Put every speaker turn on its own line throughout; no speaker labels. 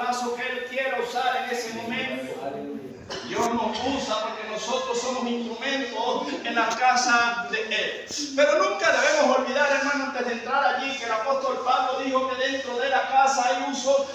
vaso que Él quiera usar en ese momento. Dios nos usa porque nosotros somos instrumentos en la casa de Él. Pero nunca debemos olvidar, hermano, antes de entrar allí, que el apóstol Pablo dijo que dentro de la casa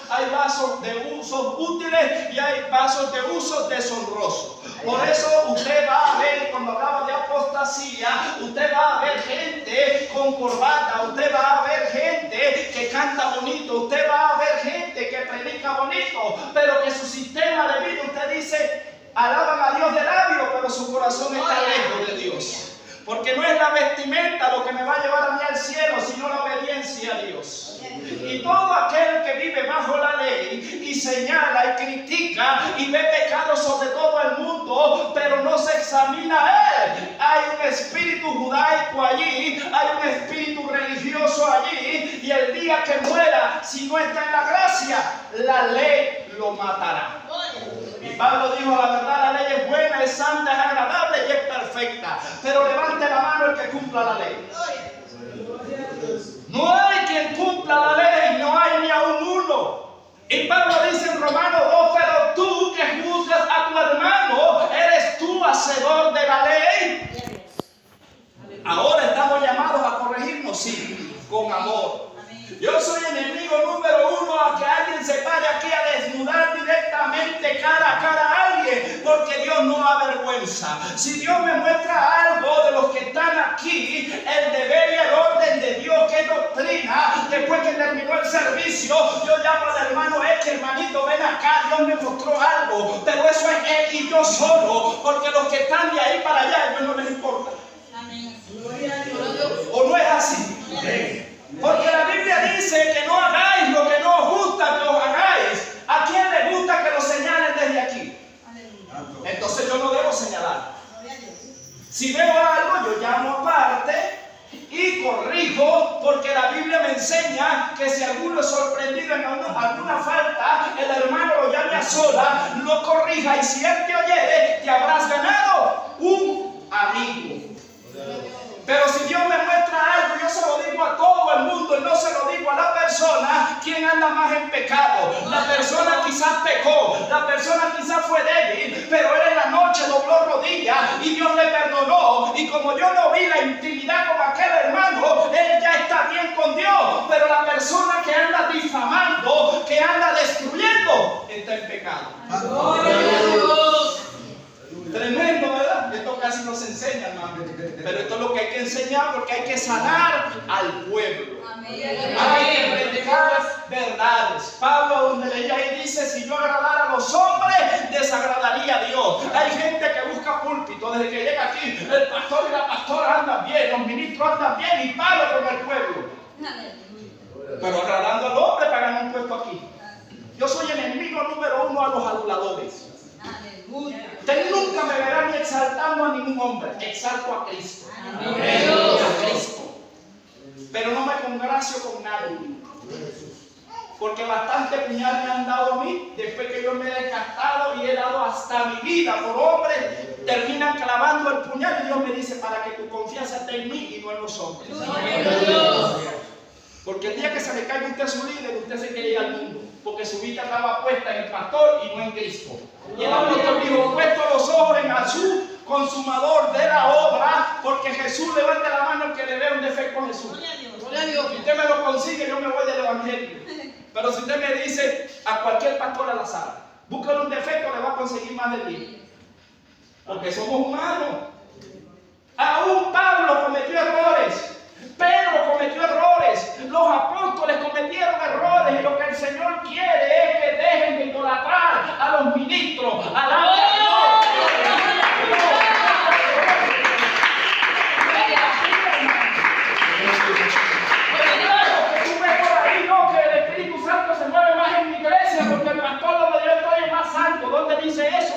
hay vasos de usos útiles y hay vasos de usos deshonrosos. Por eso usted va a ver, cuando hablaba de apostasía, usted va a ver gente con corbata, usted va a ver gente que canta bonito, usted va a ver gente que predica bonito, pero que su sistema de vida, usted dice, alaban a Dios de labio, pero su corazón está lejos de Dios. Porque no es la vestimenta lo que me va a llevar a mí al cielo, sino la obediencia a Dios. Y todo aquel que vive bajo la ley y señala y critica y ve pecados sobre todo el mundo, pero no se examina a él. Hay un espíritu judaico allí, hay un espíritu religioso allí, y el día que muera, si no está en la gracia, la ley lo matará. Y Pablo dijo, la verdad, la ley es buena, es santa, es agradable y es perfecta. Pero levante la mano el que cumpla la ley. No hay quien cumpla la ley, no hay ni aún uno. Y Pablo dice en Romanos 2, pero tú que juzgas a tu hermano, ¿eres tú hacedor de la ley? Ahora estamos llamados a corregirnos, sí, con amor. Yo soy enemigo número uno a que alguien se pare aquí a desnudar directamente cara a cara a alguien, porque Dios no avergüenza. Si Dios me muestra algo de los que están aquí, el deber y el orden de Dios, que doctrina, después que terminó el servicio, yo llamo al hermano, hermanito, ven acá, Dios me mostró algo, pero eso es él y yo solo, porque los que están de ahí para allá, a ellos no les importa. ¿O no es así? Porque la Biblia dice que no hagáis lo que no os gusta que os hagáis. ¿A quién le gusta que lo señalen desde aquí? Entonces yo no debo señalar. Si veo algo, yo llamo aparte y corrijo, porque la Biblia me enseña que si alguno es sorprendido en alguna falta, el hermano lo llame a sola, lo corrija, y si él te oyere, te habrás ganado un amigo. Pero si Dios me muestra algo, yo se lo digo a todo el mundo y no se lo digo a la persona quien anda más en pecado. La persona quizás pecó, la persona quizás fue débil, pero él en la noche dobló rodillas y Dios le perdonó. Y como yo no vi la intimidad con aquel hermano, él ya está bien con Dios. Pero la persona que anda difamando, que anda destruyendo, está en pecado. Tremendo, ¿verdad? Esto casi no se enseña, hermano. Pero esto es lo que hay que enseñar, porque hay que sanar al pueblo. Hay que predicar verdades. Pablo donde leía ahí dice, si yo agradara a los hombres, desagradaría a Dios. Hay gente que busca púlpito. Desde que llega aquí, el pastor y la pastora andan bien, los ministros andan bien y palo con el pueblo. Pero agradando al hombre para ganar un puesto aquí. Yo soy enemigo número uno a los aduladores. Usted nunca me verá ni exaltando a ningún hombre. Exalto a Cristo. A Cristo. Pero no me congracio con nadie. Porque bastante puñal me han dado a mí. Después que yo me he desgastado y he dado hasta mi vida por hombres, terminan clavando el puñal y Dios me dice, para que tu confianza esté en mí y no en los hombres. Porque el día que se le caiga a usted su líder, usted se quiere ir al mundo. Porque su vida estaba puesta en el pastor y no en Cristo. Y el apóstol dijo, puesto los ojos en Jesús, consumador de la obra, porque Jesús, levante la mano el que le vea un defecto a Jesús. Si usted me lo consigue, yo me voy del evangelio. Pero si usted me dice a cualquier pastor al azar, búscale un defecto, le va a conseguir más de 10. Porque somos humanos. Aún Pablo cometió errores. Pedro cometió errores, los apóstoles cometieron errores, y lo que el Señor quiere es que dejen de idolatrar a los ministros, a la que tú ves por ahí, no, que el Espíritu Santo se mueve más en mi iglesia porque el pastor donde yo estoy es más santo. ¿Dónde dice eso?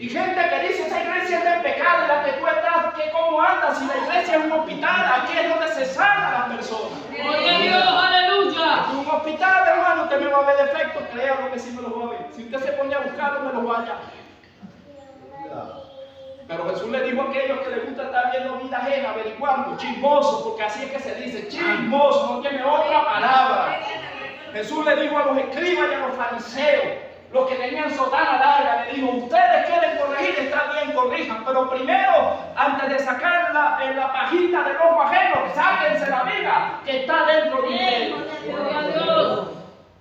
Y gente que dice, esa iglesia es del pecado, y la que tú estás, que cómo andas, si la iglesia es un hospital, aquí es donde se sana a las personas.
¡Gloria a Dios! ¡Aleluya!
En un hospital, hermano, usted me va a ver defectos, créalo que sí me los va a ver. Si usted se pone a buscarlo, me los vaya. Pero Jesús le dijo a aquellos que les gusta estar viendo vida ajena, averiguando, chismoso, porque así es que se dice, chismoso, no tiene otra palabra. Jesús le dijo a los escribas y a los fariseos, los que tenían sotana larga, le dijo: ustedes quieren corregir, está bien, corrijan, pero primero, antes de sacar la pajita del ojo ajeno, sáquense la viga que está dentro de ustedes.
Gloria a Dios.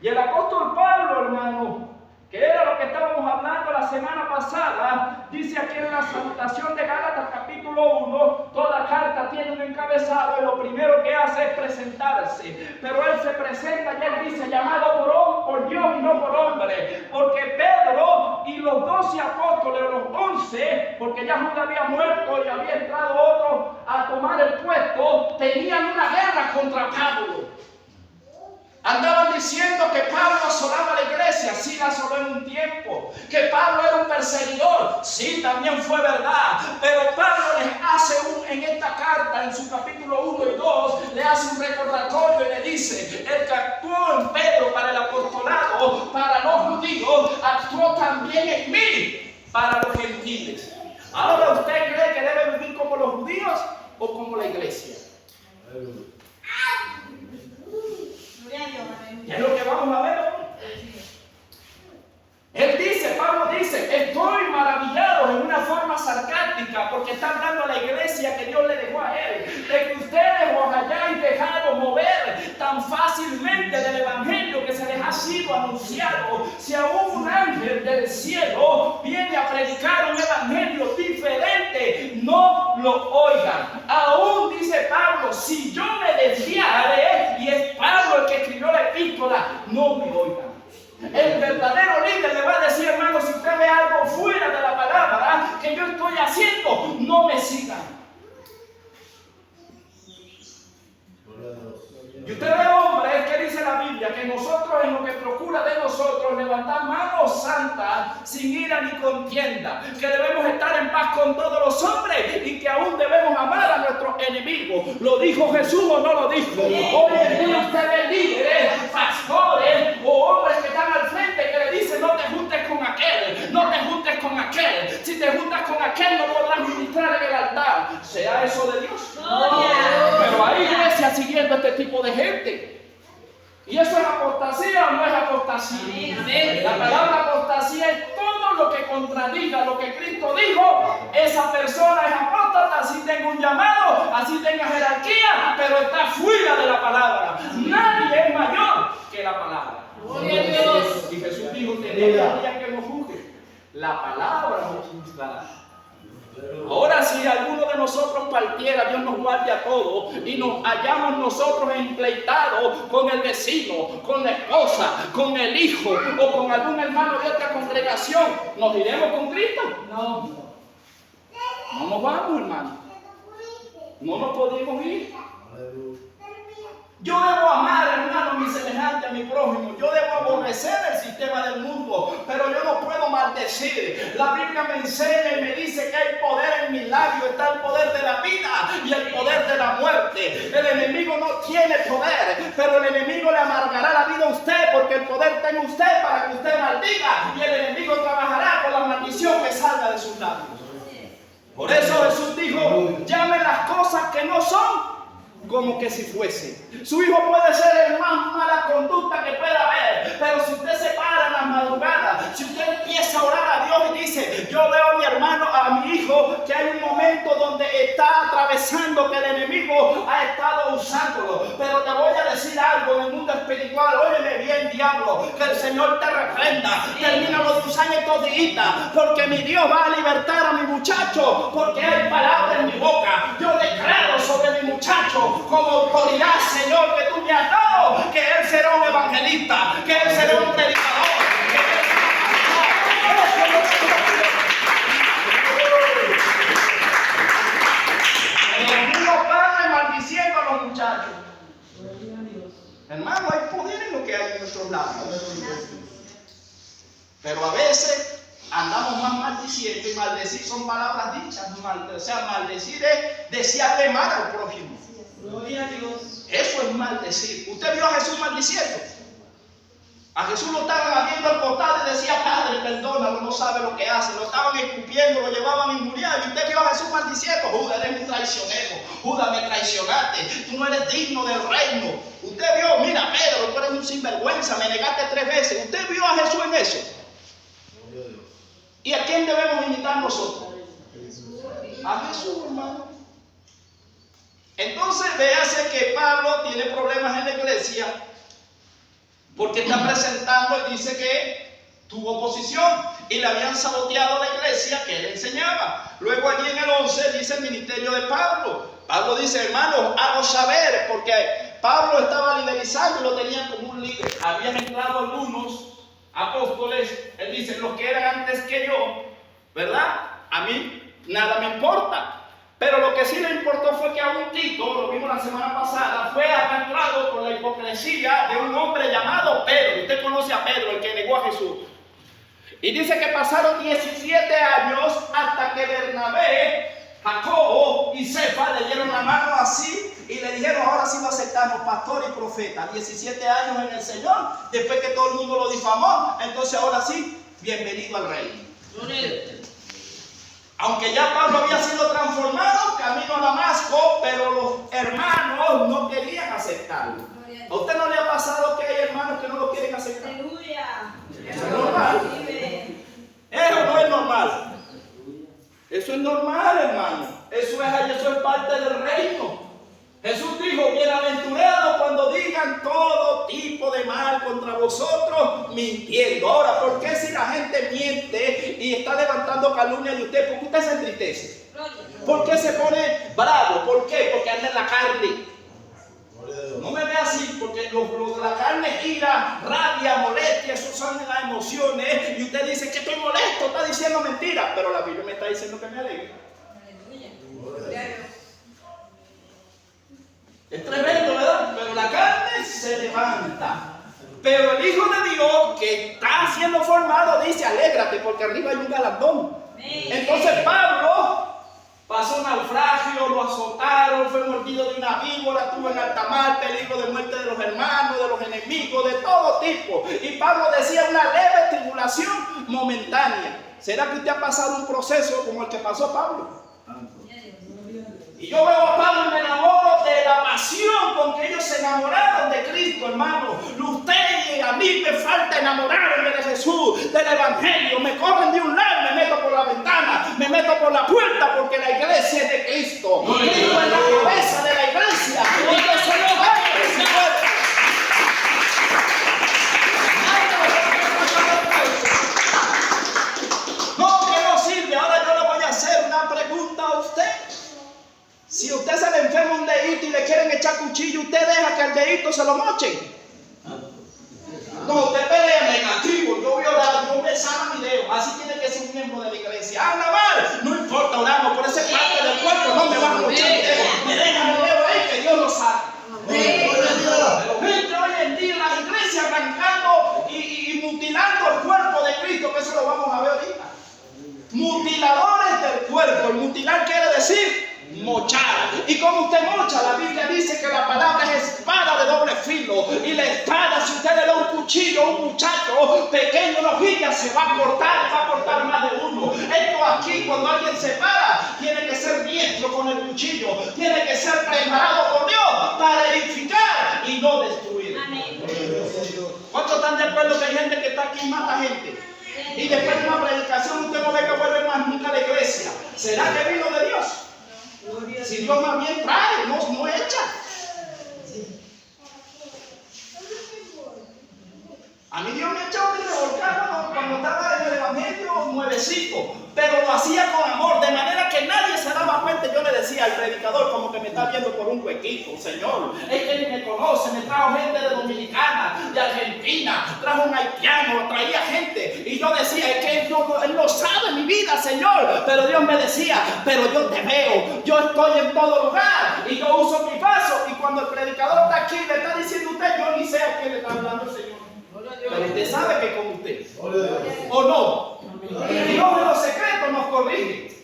Y el apóstol Pablo, hermano, que era lo que estábamos hablando la semana pasada, dice aquí en la salutación de Gálatas capítulo 1, toda carta tiene un encabezado y lo primero que hace es presentarse. Pero él se presenta y él dice: llamado por Dios y no por hombre. Porque Pedro y los 12 apóstoles, los 11, porque ya Judas había muerto y había entrado otro a tomar el puesto, tenían una guerra contra Pablo. Andaban diciendo que Pablo asolaba la iglesia, sí la asoló en un tiempo. Que Pablo era un perseguidor, sí, también fue verdad. Pero Pablo les hace en esta carta, en su capítulo 1 y 2, le hace un recordatorio y le dice: el que actuó en Pedro para el apostolado, para los judíos, actuó también en mí, para los gentiles. Ahora, ¿usted cree que debe vivir como los judíos o como la iglesia? ¿Qué es lo que vamos a ver hoy? Él dice, Pablo dice: estoy maravillado en una forma sarcástica, porque está hablando a la iglesia que Dios le dejó a él, de que ustedes os hayáis dejado mover tan fácilmente del evangelio que se les ha sido anunciado. Si aún un ángel del cielo viene a predicar un evangelio diferente, no lo oigan. Aún dice Pablo: si yo me desviare, y es Pablo el que escribió la epístola, no me oigan. El verdadero líder le va a decir: hermano, si usted ve algo fuera de la palabra que yo estoy haciendo, no me sigan. Y usted ve, hombre, es que dice la Biblia que nosotros, en lo que procura de nosotros, levantar manos santas sin ira ni contienda, que debemos estar en paz con todos los hombres y que aún debemos amar a nuestros enemigos. ¿Lo dijo Jesús o no lo dijo? Hoy en día usted ve líderes, pastores o hombres que están al frente que le dicen: no te juntes con aquel, no te juntes con aquel. Si te juntas con aquel, no podrás ministrar en el altar. ¿Será eso de Dios? Pero hay iglesias siguiendo este tipo de gente. ¿Y eso es apostasía o no es apostasía? La palabra apostasía es todo lo que contradiga lo que Cristo dijo. Esa persona es apóstata, así tenga un llamado, así tenga jerarquía, pero está fuera de la palabra. Nadie es mayor que la palabra.
Gloria a Dios.
Y Jesús dijo: tenemos día que nos juzgue. La palabra nos juzgará. Ahora, si alguno de nosotros partiera, Dios nos guarde a todos, y nos hallamos nosotros empleitados con el vecino, con la esposa, con el hijo o con algún hermano de otra congregación, ¿nos iremos con Cristo? No. No nos vamos, hermano. No nos podemos ir. Yo debo amar, hermano, a mi semejante, a mi prójimo. Yo debo aborrecer el sistema del mundo, pero yo no puedo maldecir. La Biblia me enseña y me dice que hay poder en mis labios. Está el poder de la vida y el poder de la muerte. El enemigo no tiene poder, pero el enemigo le amargará la vida a usted, porque el poder está en usted para que usted maldiga, y el enemigo trabajará con la maldición que salga de sus labios. Por eso Jesús dijo: llamen las cosas que no son como que si fuese. Su hijo puede ser el más mala conducta que pueda haber, pero si usted se para en las madrugadas, si usted empieza a orar a Dios y dice: yo veo a mi hermano, a mi hijo, que hay un momento donde está atravesando, que el enemigo ha estado usándolo, pero te voy a decir algo en el mundo espiritual: óyeme bien, diablo, que el Señor te reprenda. Termina los 2 años todita, porque mi Dios va a libertar a mi muchacho, porque hay palabra en mi boca. Yo declaro sobre mi muchacho, como autoridad, Señor, que tú me has dado, que él será un evangelista, que él será un predicador, los mismos padres maldiciendo a los muchachos. Hermano, hay poder en lo que hay en nuestros labios, pero a veces andamos más maldiciendo, y maldecir son palabras dichas. O sea, maldecir es desearle mal al prójimo. Gloria a Dios. Eso es maldecir. ¿Usted vio a Jesús maldiciendo? A Jesús lo estaban abriendo al costado y decía, Padre, perdónalo, no sabe lo que hace. Lo estaban escupiendo, lo llevaban a injuriar. Y usted vio a Jesús maldiciendo, Judas, eres un traicionero. Judas, me traicionaste. Tú no eres digno del reino. Usted vio, mira, Pedro, tú eres un sinvergüenza, me negaste 3 veces. Usted vio a Jesús en eso. ¿Y a quién debemos imitar nosotros? A Jesús, hermano. Entonces, véase que Pablo tiene problemas en la iglesia porque está presentando y dice que tuvo oposición y le habían saboteado la iglesia que él enseñaba. Luego allí en el 11 dice el ministerio de Pablo. Pablo dice, hermanos, hago saber, porque Pablo estaba liderizando y lo tenían como un líder. Habían entrado algunos apóstoles, él dice, los que eran antes que yo, ¿verdad? A mí nada me importa. Pero lo que sí le importó fue que a un Tito, lo vimos la semana pasada, fue arrastrado por la hipocresía de un hombre llamado Pedro. Usted conoce a Pedro, el que negó a Jesús. Y dice que pasaron 17 años hasta que Bernabé, Jacobo y Cefa le dieron la mano así y le dijeron, ahora sí lo aceptamos, pastor y profeta. 17 años en el Señor, después que todo el mundo lo difamó, entonces ahora sí, bienvenido al reino. Aunque ya Pablo había sido transformado, camino a Damasco, pero los hermanos no querían aceptarlo. ¿A usted no le ha pasado que hay hermanos que no lo quieren aceptar?
Aleluya.
Eso es normal. Eso no es normal. Eso es normal, hermano. Eso es parte del reino. Jesús dijo, bienaventurados cuando digan todo tipo de mal contra vosotros, mintiendo. Ahora, ¿por qué si la gente miente y está levantando calumnia de usted? ¿Por qué usted se entristece? ¿Por qué se pone bravo? ¿Por qué? Porque anda en la carne. No me ve así, porque lo de la carne, ira, rabia, molestia, eso son las emociones. Y usted dice que estoy molesto, está diciendo mentira. Pero la Biblia me está diciendo que me alegre. Es tremendo, ¿verdad? Pero la carne se levanta. Pero el Hijo de Dios que está siendo formado dice, alégrate porque arriba hay un galardón. Entonces Pablo pasó naufragio, lo azotaron, fue mordido de una víbora, tuvo en alta mar, peligro de muerte de los hermanos, de los enemigos, de todo tipo. Y Pablo decía una leve tribulación momentánea. ¿Será que usted ha pasado un proceso como el que pasó Pablo? Y yo veo a Pablo y me enamoro de la pasión con que ellos se enamoraron de Cristo, hermano. Usted y a mí me falta enamorarme de Jesús, del Evangelio. Me corren de un lado, me meto por la ventana, me meto por la puerta, porque la iglesia es de Cristo. Cristo es la cabeza de la iglesia. Y yo soy los ángeles, Señor. No, que no sirve. Ahora yo le voy a hacer una pregunta a usted. Si usted se le enferma un dedito y le quieren echar cuchillo, ¿usted deja que el dedito se lo mochen? No, usted pelea negativo. Yo voy a orar, yo me sano mi dedo. Así tiene que ser un miembro de la iglesia. Habla mal, no importa, oramos por esa parte del cuerpo. No me van a mochar mi dedo. Me dejan el dedo ahí, que Dios lo sabe. Pero gente hoy en día en las iglesias arrancando y mutilando el cuerpo de Cristo, que eso lo vamos a ver ahorita. Mutiladores del cuerpo. Y mutilar quiere decir mochar. Y como usted mocha, la Biblia dice que la palabra es espada de doble filo. Y la espada, si usted le da un cuchillo a un muchacho pequeño, una hojilla, se va a cortar más de uno. Esto aquí, cuando alguien se para, tiene que ser diestro con el cuchillo, tiene que ser preparado por Dios para edificar y no destruir.
Amén.
¿Cuántos están de acuerdo que hay gente que está aquí y mata gente? Y después de una predicación usted no ve que vuelve más nunca a la iglesia. ¿Será que vino de Dios? Si Dios más bien trae, no echa. A mí Dios me echó mi revolcado cuando estaba en el Evangelio nuevecito, pero lo hacía con amor, de manera que nadie se daba cuenta. Yo le decía al predicador, como que me está viendo por un huequito, Señor, es que él me conoce, me trajo gente de Dominicana, de Argentina, trajo un haitiano, traía gente, y yo decía, es que él no sabe mi vida, Señor, pero Dios me decía, pero yo te veo, yo estoy en todo lugar, y yo uso mi vaso, y cuando el predicador está aquí, le está diciendo a usted, yo ni sé a quién le está hablando el Señor. Pero usted sabe que con usted, ¿o no? Y Dios en los secretos nos corrige.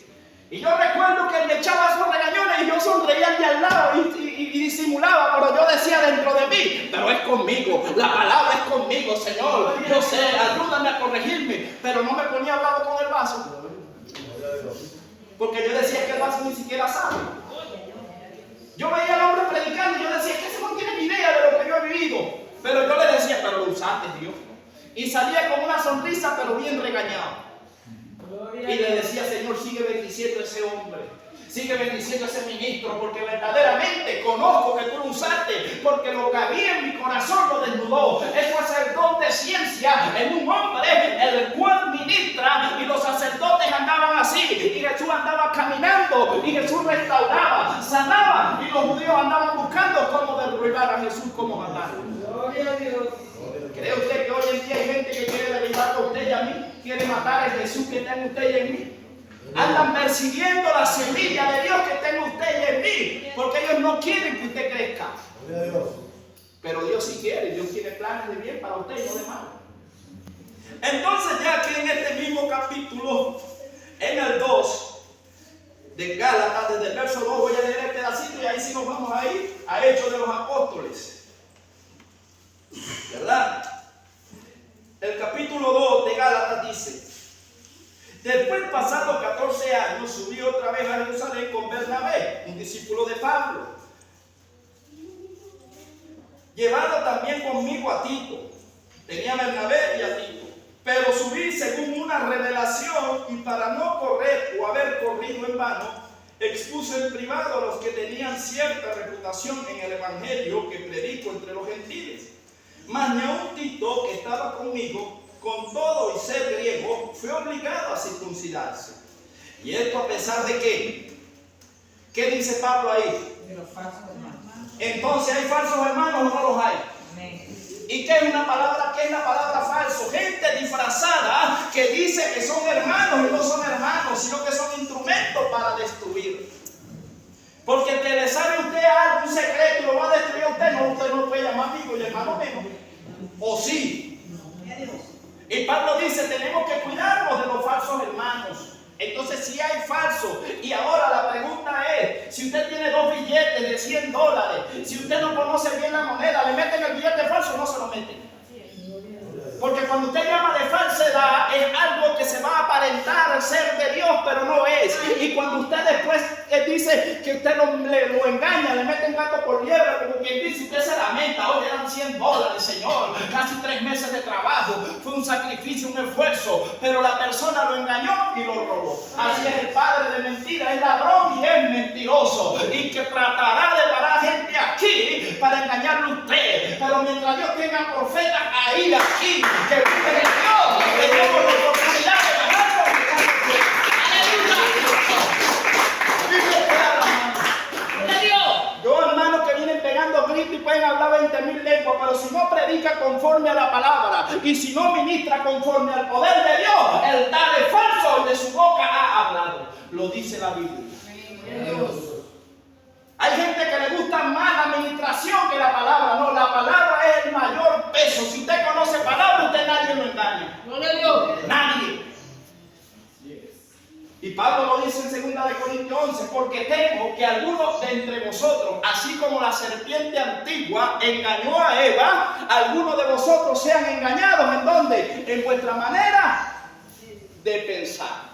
Y yo recuerdo que él me echaba esos regañones y yo sonreía de al lado y disimulaba, pero yo decía dentro de mí, pero es conmigo, la palabra es conmigo, Señor. Yo sé, ayúdame a corregirme. Pero no me ponía bravo con el vaso. Porque yo decía que el vaso ni siquiera sabe. Yo veía al hombre predicando y yo decía que ese no tiene ni idea de lo que yo he vivido. Pero yo le decía, pero lo usaste, Dios. Y salía con una sonrisa, pero bien regañado. Y le decía, Señor, sigue bendiciendo a ese hombre. Sigue bendiciendo a ese ministro, porque verdaderamente conozco que tú lo usaste, porque lo que había en mi corazón lo desnudó. Eso es el don de ciencia en un hombre, el cual ministra, y los sacerdotes andaban así, y Jesús andaba caminando, y Jesús restauraba, sanaba, y los judíos andaban buscando cómo derribar a Jesús, cómo matarlo.
Gloria a Dios.
¿Cree usted que hoy en día hay gente que quiere derribar a usted y a mí? ¿Quiere matar a Jesús que está en usted y en mí? Andan persiguiendo la semilla de Dios que está en usted y en mí, porque ellos no quieren que usted crezca. Pero Dios sí quiere, Dios tiene planes de bien para usted y no de mal. Entonces, ya aquí en este mismo capítulo, en el 2 de Gálatas, desde el verso 2 voy a leer el pedacito y ahí sí nos vamos a ir a Hechos de los Apóstoles, ¿verdad? El capítulo 2 de Gálatas dice: después, pasados 14 años, subí otra vez a Jerusalén con Bernabé, un discípulo de Pablo, llevado también conmigo a Tito. Tenía a Bernabé y a Tito, pero subí según una revelación, y para no correr o haber corrido en vano, expuse en privado a los que tenían cierta reputación en el evangelio que predico entre los gentiles. Mas ni aun Tito, que estaba conmigo, con todo y ser griego, fue obligado a circuncidarse. Y esto a pesar de que, ¿qué dice Pablo ahí?
De los falsos hermanos.
Entonces, ¿hay falsos hermanos o no los hay?
Amén.
¿Y qué es una palabra? ¿Qué es la palabra falso? Gente disfrazada que dice que son hermanos y no son hermanos, sino que son instrumentos para destruir. Porque el que le sabe a usted algún secreto y lo va a destruir a usted no puede llamar amigo y hermano menos. ¿O sí? Y Pablo dice, tenemos que cuidarnos de los falsos hermanos. Entonces, si hay falso, y ahora la pregunta es, si usted tiene 2 billetes de $100, si usted no conoce bien la moneda, ¿le meten el billete falso o no se lo meten? Porque cuando usted llama de falsedad, es algo que se va a aparentar ser de Dios, pero no es. Y cuando usted después dice que usted lo engaña, le meten gato por liebre, como quien dice, usted se lamenta, hoy eran $100, Señor, casi 3 meses de trabajo, fue un sacrificio, un esfuerzo, pero la persona lo engañó y lo robó. Así es el padre de mentira, es ladrón y es mentiroso, y que tratará de parar gente aquí para engañarle a usted. Pero mientras Dios tenga profetas ahí, aquí, que viven en Dios, tenemos la oportunidad de ganarlo. ¡Aleluya! Yo, hermanos que vienen pegando gritos y pueden hablar 20,000 lenguas, pero si no predica conforme a la palabra y si no ministra conforme al poder de Dios, el tal es falso y de su boca ha hablado. Lo dice la Biblia. Hay gente que le gusta más la administración que la palabra. No, la palabra es el mayor peso. Si usted conoce palabra, usted nadie lo engaña.
Gloria a Dios.
Nadie. Y Pablo lo dice en 2 Corintios 11, porque temo que algunos de entre vosotros, así como la serpiente antigua engañó a Eva, algunos de vosotros sean engañados. ¿En dónde? En vuestra manera de pensar.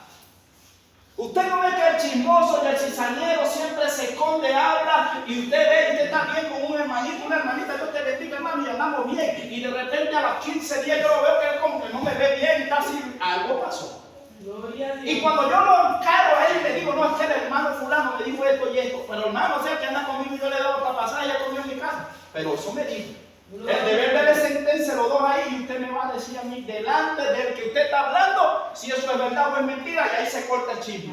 Usted no ve que el chismoso y el cizañero siempre se esconde, habla, y usted ve que está bien con un hermanito, una hermanita, Dios te bendiga, hermano, y andamos bien, y de repente a las 15 días yo lo veo que él como que no me ve bien y está así, algo pasó. Y cuando yo lo encaro a él y le digo, no, es que el hermano fulano me dijo esto y esto, pero hermano, o sea, que anda conmigo y yo le he dado esta pasada y ya comió en mi casa, pero eso me dijo. El deber de la sentencia, los dos ahí, y usted me va a decir a mí, delante del que usted está hablando, si eso es verdad o es mentira, y ahí se corta el chisme.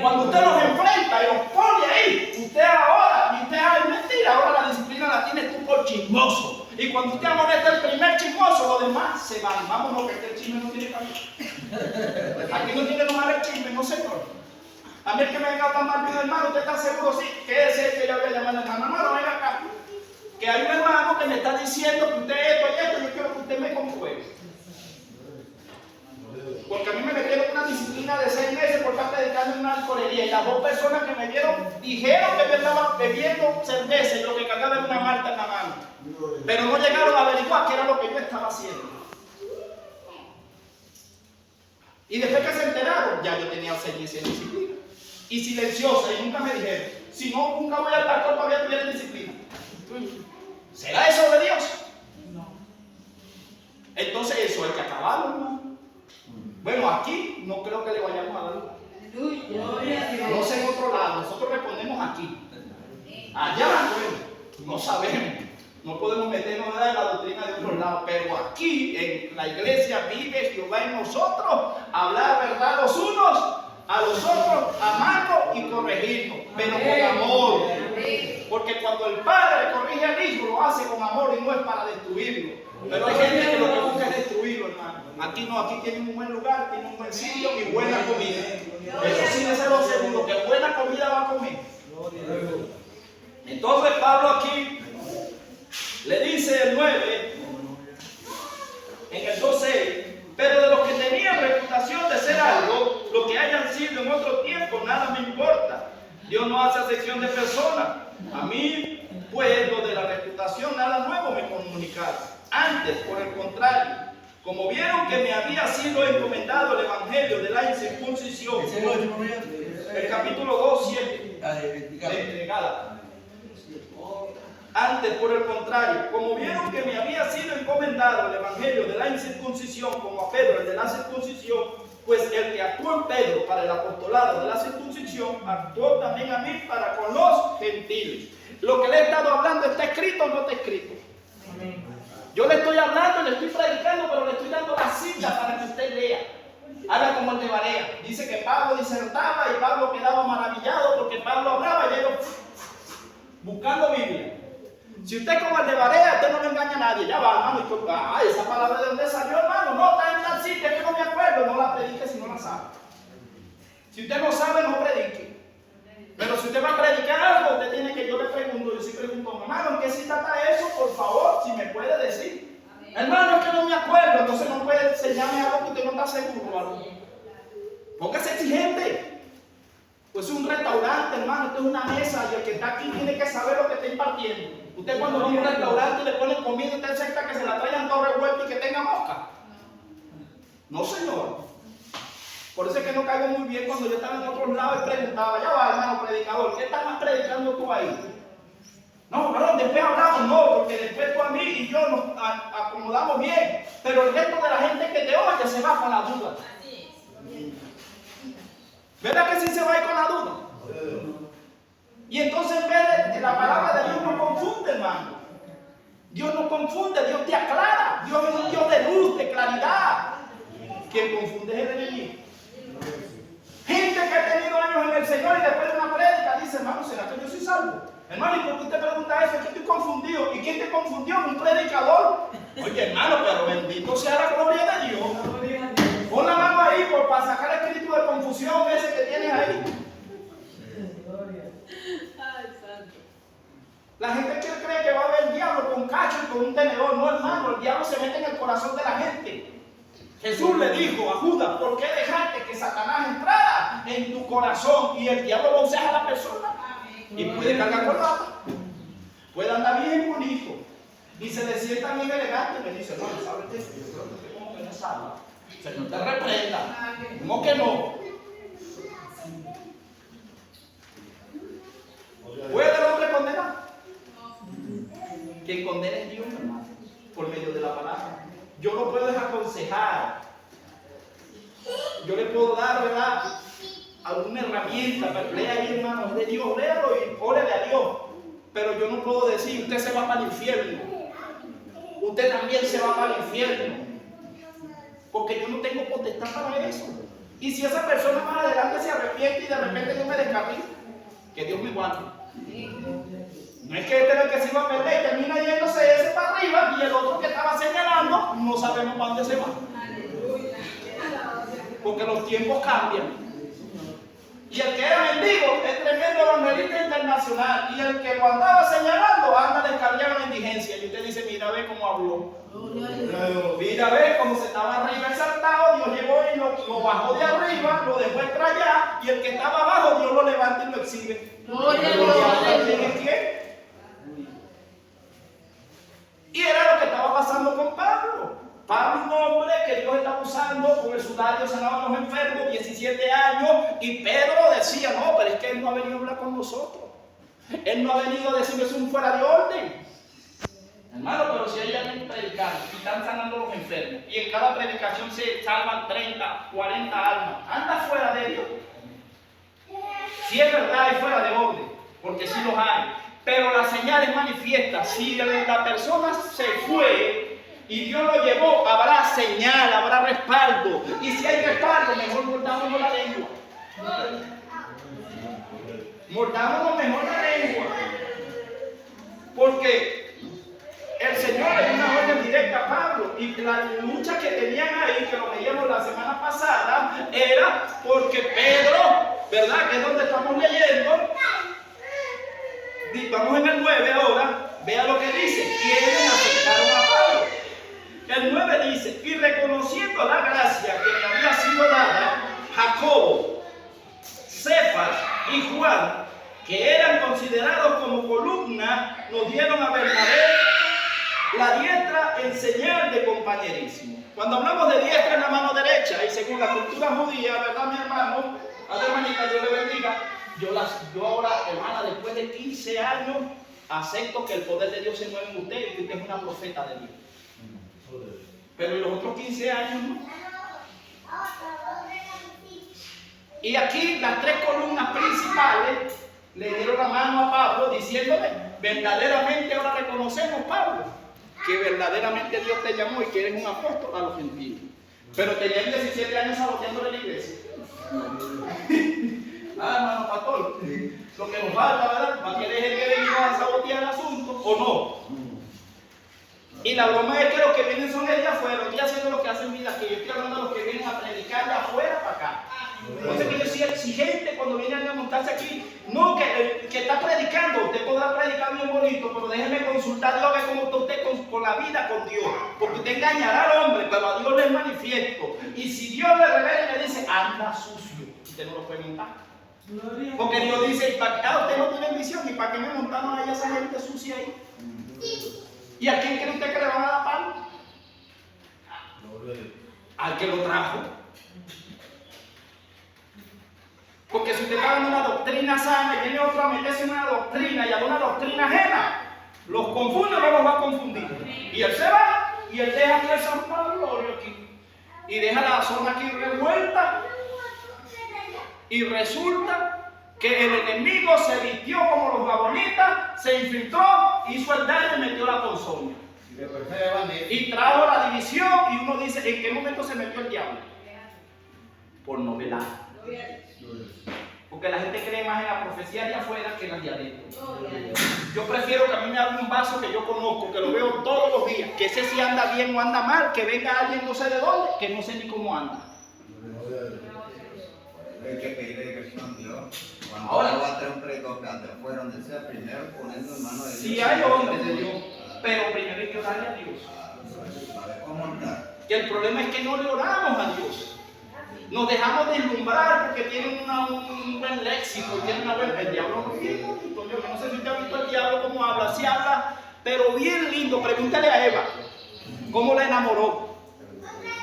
Cuando usted los enfrenta y los pone ahí, usted ahora, y usted es mentira, ahora la disciplina la tiene tú por chismoso. Y cuando usted amonesta el primer chismoso, los demás se van. Vámonos, que este chisme no tiene camino. Aquí no tiene lugar el chisme, no señor. A mí el que me venga tan mal, hermano, usted está seguro, sí, que es el que yo voy a llamar al hermano. Hermano, venga acá. Que hay un hermano que me está diciendo que usted esto y esto, yo quiero que usted me compruebe. Porque a mí me metieron una disciplina de 6 meses por estar dedicando en una alcoholería. Y las 2 personas que me vieron dijeron que yo estaba bebiendo cerveza y lo que cargaba era una malta en la mano. Pero no llegaron a averiguar qué era lo Y después que se enteraron, ya yo tenía 6 meses de disciplina. Y silenciosa, y nunca me dijeron, si no, nunca voy a estar con todavía tuviera disciplina. ¿Será eso de Dios?
No.
Entonces eso hay que acabarlo, hermano. Bueno, aquí no creo que le vayamos a dar lugar.
Gloria a Dios.
No sé en otro lado, nosotros respondemos aquí. Allá, bueno, no sabemos. No podemos meternos en la doctrina de otros lados, pero aquí en la iglesia vive Jehová en nosotros, hablar verdad los unos a los otros, amarnos y corregirnos, pero con amor. Porque cuando el Padre corrige al Hijo, lo hace con amor y no es para destruirlo. Pero hay gente que lo que busca es destruirlo, hermano. Aquí no, aquí tienen un buen lugar, tienen un buen sitio y buena comida. Eso sí, les lo seguro, que buena comida va a comer. Entonces Pablo aquí le dice el 9, en el 12, pero de los que tenían reputación de ser algo, lo que hayan sido en otro tiempo, nada me importa. Dios no hace acepción de personas. A mí, pues, lo de la reputación, nada nuevo me comunicaron. Antes, por el contrario, como vieron que me había sido encomendado el evangelio de la incircuncisión, el capítulo 2, 7, de Gálatas. Antes, por el contrario, como vieron que me había sido encomendado el evangelio de la incircuncisión, como a Pedro el de la circuncisión, pues el que actuó en Pedro para el apostolado de la circuncisión, actuó también a mí para con los gentiles. Lo que le he estado hablando, ¿está escrito o no está escrito? Yo le estoy hablando, le estoy predicando, pero le estoy dando la cita para que usted lea. Haga como el de Barea. Dice que Pablo disertaba y Pablo quedaba maravillado porque Pablo hablaba y ellos buscando Biblia. Si usted es como el de Barea, usted no le engaña a nadie. Ya va, hermano. Y esa palabra de dónde salió, hermano. No, está en tal sitio, que no me acuerdo. No la predique si no la sabe. Si usted no sabe, no predique. Pero si usted va a predicar algo, usted tiene que, yo le pregunto, yo sí pregunto, hermano, ¿en qué cita está eso? Por favor, si me puede decir. Hermano, es que no me acuerdo. Entonces no puede enseñarme algo que usted no está seguro, hermano. Póngase exigente. Pues es un restaurante, hermano, esto es una mesa y el que está aquí tiene que saber lo que está impartiendo. Usted cuando va a un restaurante y le ponen comida, usted acepta que se la traigan todo revuelto y que tenga mosca. No, señor. Por eso es que no caigo muy bien cuando yo estaba en otros lados y preguntaba, ya va, hermano predicador, ¿qué estás predicando tú ahí? No, perdón, después hablamos, no, porque después tú a mí y yo nos acomodamos bien, pero el resto de la gente que te oye se va con la duda. ¿Verdad que sí se va a ir con la duda? Y entonces en vez de la palabra de Dios no confunde, hermano. Dios no confunde, Dios te aclara. Dios es un Dios de luz, de claridad. Quien confunde es el enemigo. Gente que ha tenido años en el Señor y después de una prédica dice, hermano, ¿será que yo soy salvo? Hermano, ¿y por qué usted pregunta eso? Es que estoy confundido. ¿Y quién te confundió? Un predicador. Oye, hermano, pero bendito sea la gloria de Dios. Pon la mano ahí para sacar el espíritu de confusión ese que tienes ahí. La gente cree que va a haber el diablo con cacho y con un tenedor. No, hermano, el diablo se mete en el corazón de la gente. Jesús le dijo a Judas, ¿por qué dejaste que Satanás entrara en tu corazón? Y el diablo lo usa a la persona. Y puede cargar corbata. Puede andar bien bonito. Y se le sienta bien elegante. Y me dice, no, ¿sabes qué? Yo creo que usted como que no sabe. Señor te reprenda. ¿Cómo que no? ¿Puede el hombre condenar? Quien condena es Dios, hermano, por medio de la palabra. Yo no puedo aconsejar. Yo le puedo dar, ¿verdad?, alguna herramienta, pero lea ahí, hermano, es de Dios, léalo y órale a Dios. Pero yo no puedo decir, usted se va para el infierno. Usted también se va para el infierno. Porque yo no tengo potestad para eso. Y si esa persona más adelante se arrepiente y de repente yo me descarrilo, que Dios me guarde. No es que este es el que se iba a perder y termina yéndose ese para arriba y el otro que estaba señalando no sabemos para dónde se va. Porque los tiempos cambian. Y el que era mendigo es tremendo evangelista internacional. Y el que lo andaba señalando anda descarriado en indigencia. Y usted dice, mira, ve cómo habló. Mira, ve cómo se estaba arriba exaltado. Dios llegó y lo bajó de arriba, lo dejó entrar allá. Y el que estaba abajo, Dios lo levanta y lo exhibe. ¿Quién es quién? Y era lo que estaba pasando con Pablo. Pablo, un hombre que Dios estaba usando, con el sudario sanaban a los enfermos, 17 años, y Pedro decía, no, pero es que Él no ha venido a hablar con nosotros. Él no ha venido a decirnos un fuera de orden. Hermano, pero si hay alguien predicando y están sanando a los enfermos, y en cada predicación se salvan 30, 40 almas, anda fuera de Dios. Si es verdad, hay fuera de orden, porque sí los hay. Pero las señales manifiestas, si la persona se fue y Dios lo llevó, habrá señal, habrá respaldo. Y si hay respaldo, mejor mordámonos la lengua. Mordámonos mejor la lengua. Porque el Señor le dio una orden directa a Pablo. Y la lucha que tenían ahí, que lo veíamos la semana pasada, era porque Pedro, ¿verdad? Que es donde estamos leyendo. Vamos en el 9 ahora, vea lo que dice, quienes aceptaron a Pablo. El 9 dice, y reconociendo la gracia que le había sido dada, Jacobo, Cefas y Juan, que eran considerados como columna, nos dieron a Bernabé la diestra en señal de compañerismo. Cuando hablamos de diestra en la mano derecha, y según la cultura judía, ¿verdad, mi hermano? A hermanita, Dios le bendiga. Yo ahora, hermana, después de 15 años, acepto que el poder de Dios se mueve en usted y que usted es una profeta de Dios. Pero en los otros 15 años no. Y aquí las 3 columnas principales le dieron la mano a Pablo diciéndole, verdaderamente ahora reconocemos, Pablo, que verdaderamente Dios te llamó y que eres un apóstol a los gentiles. Pero tenían 17 años saboteándole la iglesia. Hermano pastor, lo que nos falta, ¿verdad? ¿Para que deje que venga a sabotear el asunto o no? Y la broma es que los que vienen son ellos afuera, estoy haciendo lo que hacen vida aquí. Yo estoy hablando de los que vienen a predicar de afuera para acá. Entonces que yo soy exigente cuando vienen a montarse aquí. No, que está predicando, usted podrá predicar bien bonito, pero déjeme consultar a Dios, que como está usted con la vida con Dios. Porque usted engañará al hombre, pero a Dios le es manifiesto. Y si Dios le revela y le dice, anda sucio, usted no lo puede montar. Porque Dios dice, usted no tiene visión, ¿y para qué me montaron a esa gente sucia ahí? ¿Y a quién cree usted que le van a dar pan? Al que lo trajo. Porque si usted está dando una doctrina sana y viene otro a meterse en una doctrina y a una doctrina ajena, los confunde o no los va a confundir. Y él se va y él deja aquí el San Pablo aquí. Y deja la zona aquí revuelta. Y resulta que el enemigo se vistió como los gabonitas, se infiltró, hizo el daño y metió la ponzoña. Y trajo la división y uno dice, ¿en qué momento se metió el diablo? Por novedad. Porque la gente cree más en la profecía de afuera que en la de adentro. Yo prefiero que a mí me haga un vaso que yo conozco, que lo veo todos los días, que ese si anda bien o anda mal, que venga alguien no sé de dónde, que no sé ni cómo anda.
Hay que pedir dirección a Dios. Cuando
Ahora
va a traer un predicante afuera, donde sea, primero poniendo en manos de Dios.
Si hay hombres de Dios, pero primero hay que orarle a Dios.
¿Sabe cómo andar?
Que el problema es que no le oramos a Dios. Nos dejamos deslumbrar porque tienen un buen léxico, tienen una buena... El diablo es bien bonito. Yo no sé si usted ha visto el diablo cómo habla. Sí habla, pero bien lindo. Pregúntale a Eva cómo la enamoró.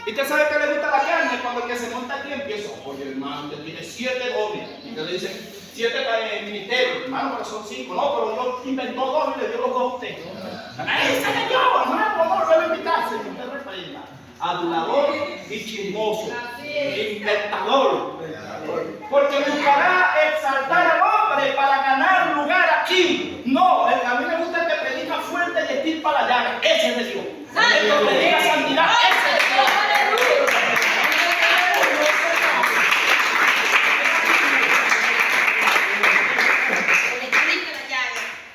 ¿Y usted sabe que le gusta la carne? Cuando el que se monta aquí empieza, oye hermano, usted tiene 7 dones. Y usted le dice, 7 ministerios. Hermano, pero son 5. No, pero Dios inventó 2 y le dio los 2 a usted. ¡Ese es Dios! Hermano, no lo debe invitarse. Usted reprenda. Adulador y chismoso. Inventador. Porque buscará exaltar al hombre para ganar lugar aquí. No, a mí me gusta el que predica fuerte y estirpa la llaga. Ese es de Dios. El que predica santidad, ese es de Dios.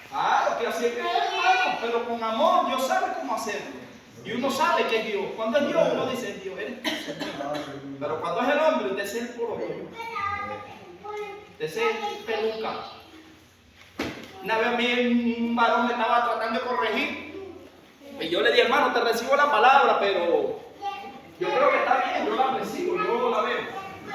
Claro que así es, hermano, pero con amor Dios sabe cómo hacerlo. Y uno sabe que es Dios. Cuando es Dios, uno dice, Dios, eres tú. Pero cuando es el hombre, usted es el puro Dios. Usted es el peluca. Una vez a mí un varón me estaba tratando de corregir. Y yo le dije, hermano, te recibo la palabra, pero yo creo que está bien, yo la recibo, yo la veo.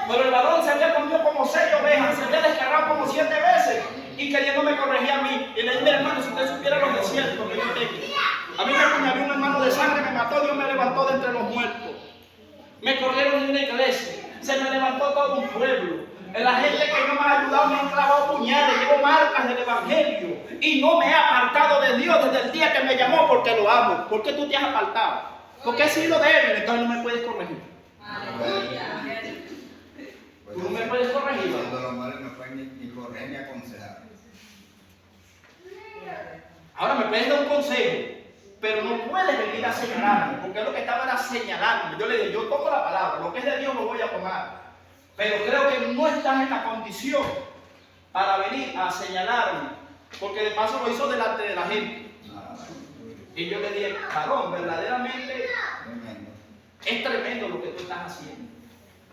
Pero el varón se había comido como 6 ovejas, se había descargado como 7 veces y queriéndome corregir a mí. Y le dije, hermano, si usted supiera lo que siento, que yo tengo. A mí me apuñaló un hermano de sangre, me mató, Dios me levantó de entre los muertos. Me corrieron de una iglesia. Se me levantó todo un pueblo. La gente que no me ha ayudado me han clavado puñales. Llevo marcas del evangelio. Y no me he apartado de Dios desde el día que me llamó porque lo amo. ¿Por qué tú te has apartado? Porque he sido débil. Entonces no me puedes corregir. Tú no me puedes corregir.
Cuando los males no pueden ni correr ni aconsejar.
Ahora me puedes dar un consejo, pero no puedes venir a señalarme, porque es lo que estaba era señalando. Yo le dije, yo tomo la palabra, lo que es de Dios lo voy a tomar, pero creo que no estás en la condición para venir a señalarme, porque de paso lo hizo delante de la gente. Y yo le dije, varón, verdaderamente es tremendo lo que tú estás haciendo,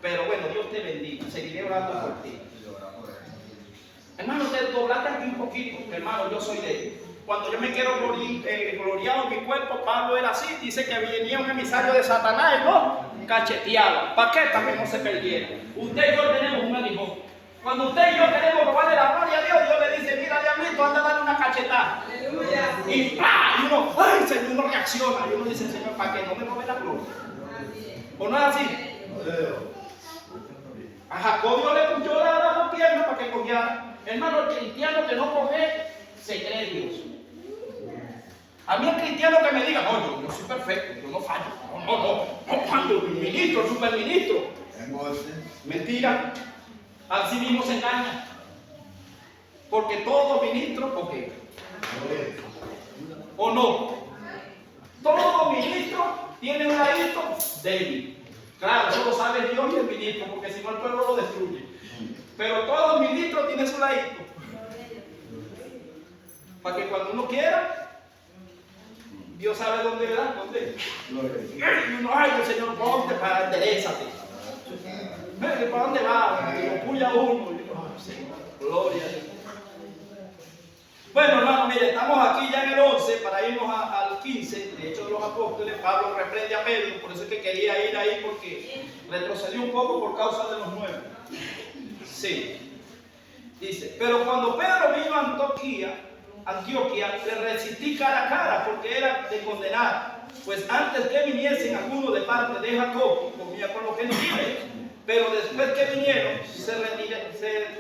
pero bueno, Dios te bendiga, seguiré orando por ti. Hermano, te doblaste aquí un poquito, hermano, yo soy débil. Cuando yo me quiero gloriado en mi cuerpo, Pablo era así, dice que venía un emisario de Satanás y lo cacheteaba. ¿Para qué? Para que no se perdiera. Usted y yo tenemos un aguijón. Cuando usted y yo queremos robarle la gloria a Dios, Dios le dice, mira, diablito, anda a darle una cachetada. Y ¡pah! Y uno, ¡ay, Señor! Uno reacciona. Y uno dice, Señor, ¿para qué? No me robe la gloria. ¿O no es así? A Jacob Dios le puso la pierna para que cogiera. Hermano, el cristiano que no coge, se cree Dios. A mí el cristiano que me diga, no, yo soy perfecto, yo no fallo. No, cuando el ministro, el superministro. Mentira. Así mismo se engaña. Porque todo ministro, ok. ¿O no? Todo ministro tiene un ladito débil. Claro, eso lo sabe Dios y el ministro, porque si no el pueblo lo destruye. Pero todo ministro tiene su ladito. Para que cuando uno quiera, Dios sabe dónde le da, dónde. Y uno, ay, el Señor, ponte para enderezate. ¿Para dónde va? Y lo puya uno. Y yo, ay, Señor, gloria a Dios. Bueno, hermano, mire, estamos aquí ya en el 11 para irnos al 15. De hecho, de los apóstoles, Pablo reprende a Pedro, por eso es que quería ir ahí, porque retrocedió un poco por causa de los 9. Sí. Dice, pero cuando Pedro vino a Antioquía, le resistí cara a cara porque era de condenar, pues antes que viniesen algunos de parte de Jacob, comía con los gentiles, pero después que vinieron, se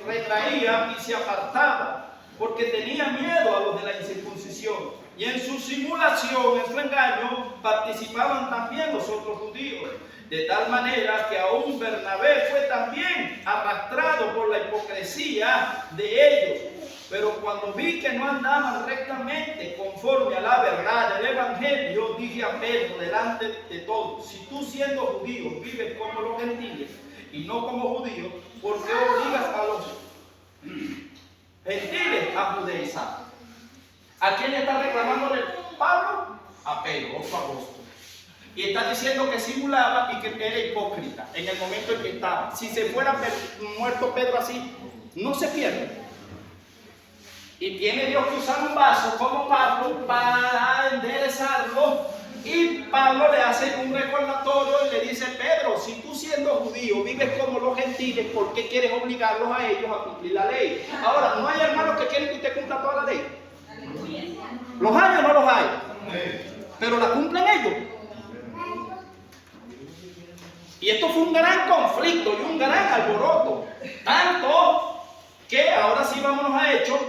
retraía y se apartaba, porque tenía miedo a los de la incircuncisión, y en su simulación, en su engaño, participaban también los otros judíos. De tal manera que aún Bernabé fue también arrastrado por la hipocresía de ellos. Pero cuando vi que no andaban rectamente conforme a la verdad del Evangelio, dije a Pedro delante de todos, si tú siendo judío vives como los gentiles y no como judíos, ¿por qué obligas a los gentiles a judaizar? ¿A quién le está reclamando Pablo? A Pedro, otro apóstol. Y está diciendo que simulaba y que era hipócrita en el momento en que estaba. Si se fuera muerto Pedro así, no se pierde. Y tiene Dios que usar un vaso como Pablo para enderezarlo. Y Pablo le hace un recordatorio y le dice, Pedro, si tú siendo judío vives como los gentiles, ¿por qué quieres obligarlos a ellos a cumplir la ley? Ahora, ¿no hay hermanos que quieren que usted cumpla toda la ley? ¿Los hay o no los hay? Pero la cumplen ellos. Y esto fue un gran conflicto y un gran alboroto. Tanto que ahora sí vámonos a Hechos,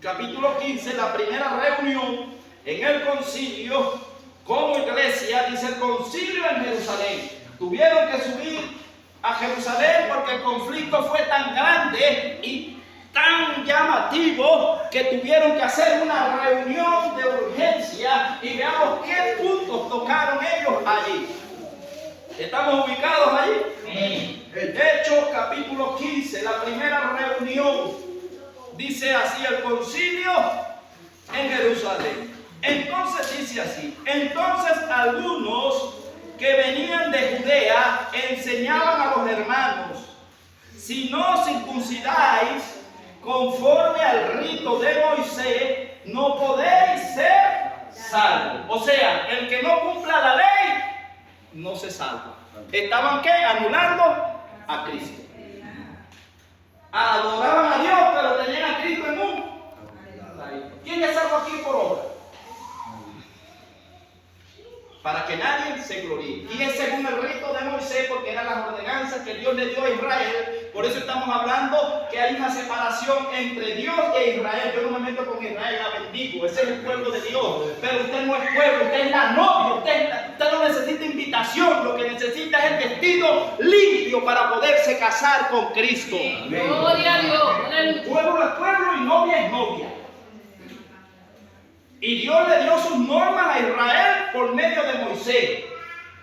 capítulo 15, la primera reunión en el concilio como iglesia, dice el concilio en Jerusalén. Tuvieron que subir a Jerusalén porque el conflicto fue tan grande y tan llamativo que tuvieron que hacer una reunión de urgencia y veamos qué puntos tocaron ellos allí. ¿Estamos ubicados allí? Hechos capítulo 15, la primera reunión. Dice así el concilio en Jerusalén. Entonces dice así. Entonces algunos que venían de Judea enseñaban a los hermanos: si no circuncidáis conforme al rito de Moisés, no podéis ser salvos. O sea, el que no cumpla la ley no se salva. ¿Estaban qué? Anulando a Cristo. Adoraban a Dios, pero tenían a Cristo en un. ¿Quién es salvo aquí por obra? para que nadie se gloríe. Y es según el rito de Moisés, porque eran las ordenanzas que Dios le dio a Israel. Por eso estamos hablando que hay una separación entre Dios e Israel. Yo no me meto con Israel, la bendigo, ese es el pueblo de Dios. Pero usted no es pueblo, usted es la novia, usted no necesita invitación, lo que necesita es el vestido limpio para poderse casar con Cristo.
Gloria a Dios.
Pueblo es pueblo y novia es novia. Y Dios le dio sus normas a Israel por medio de Moisés.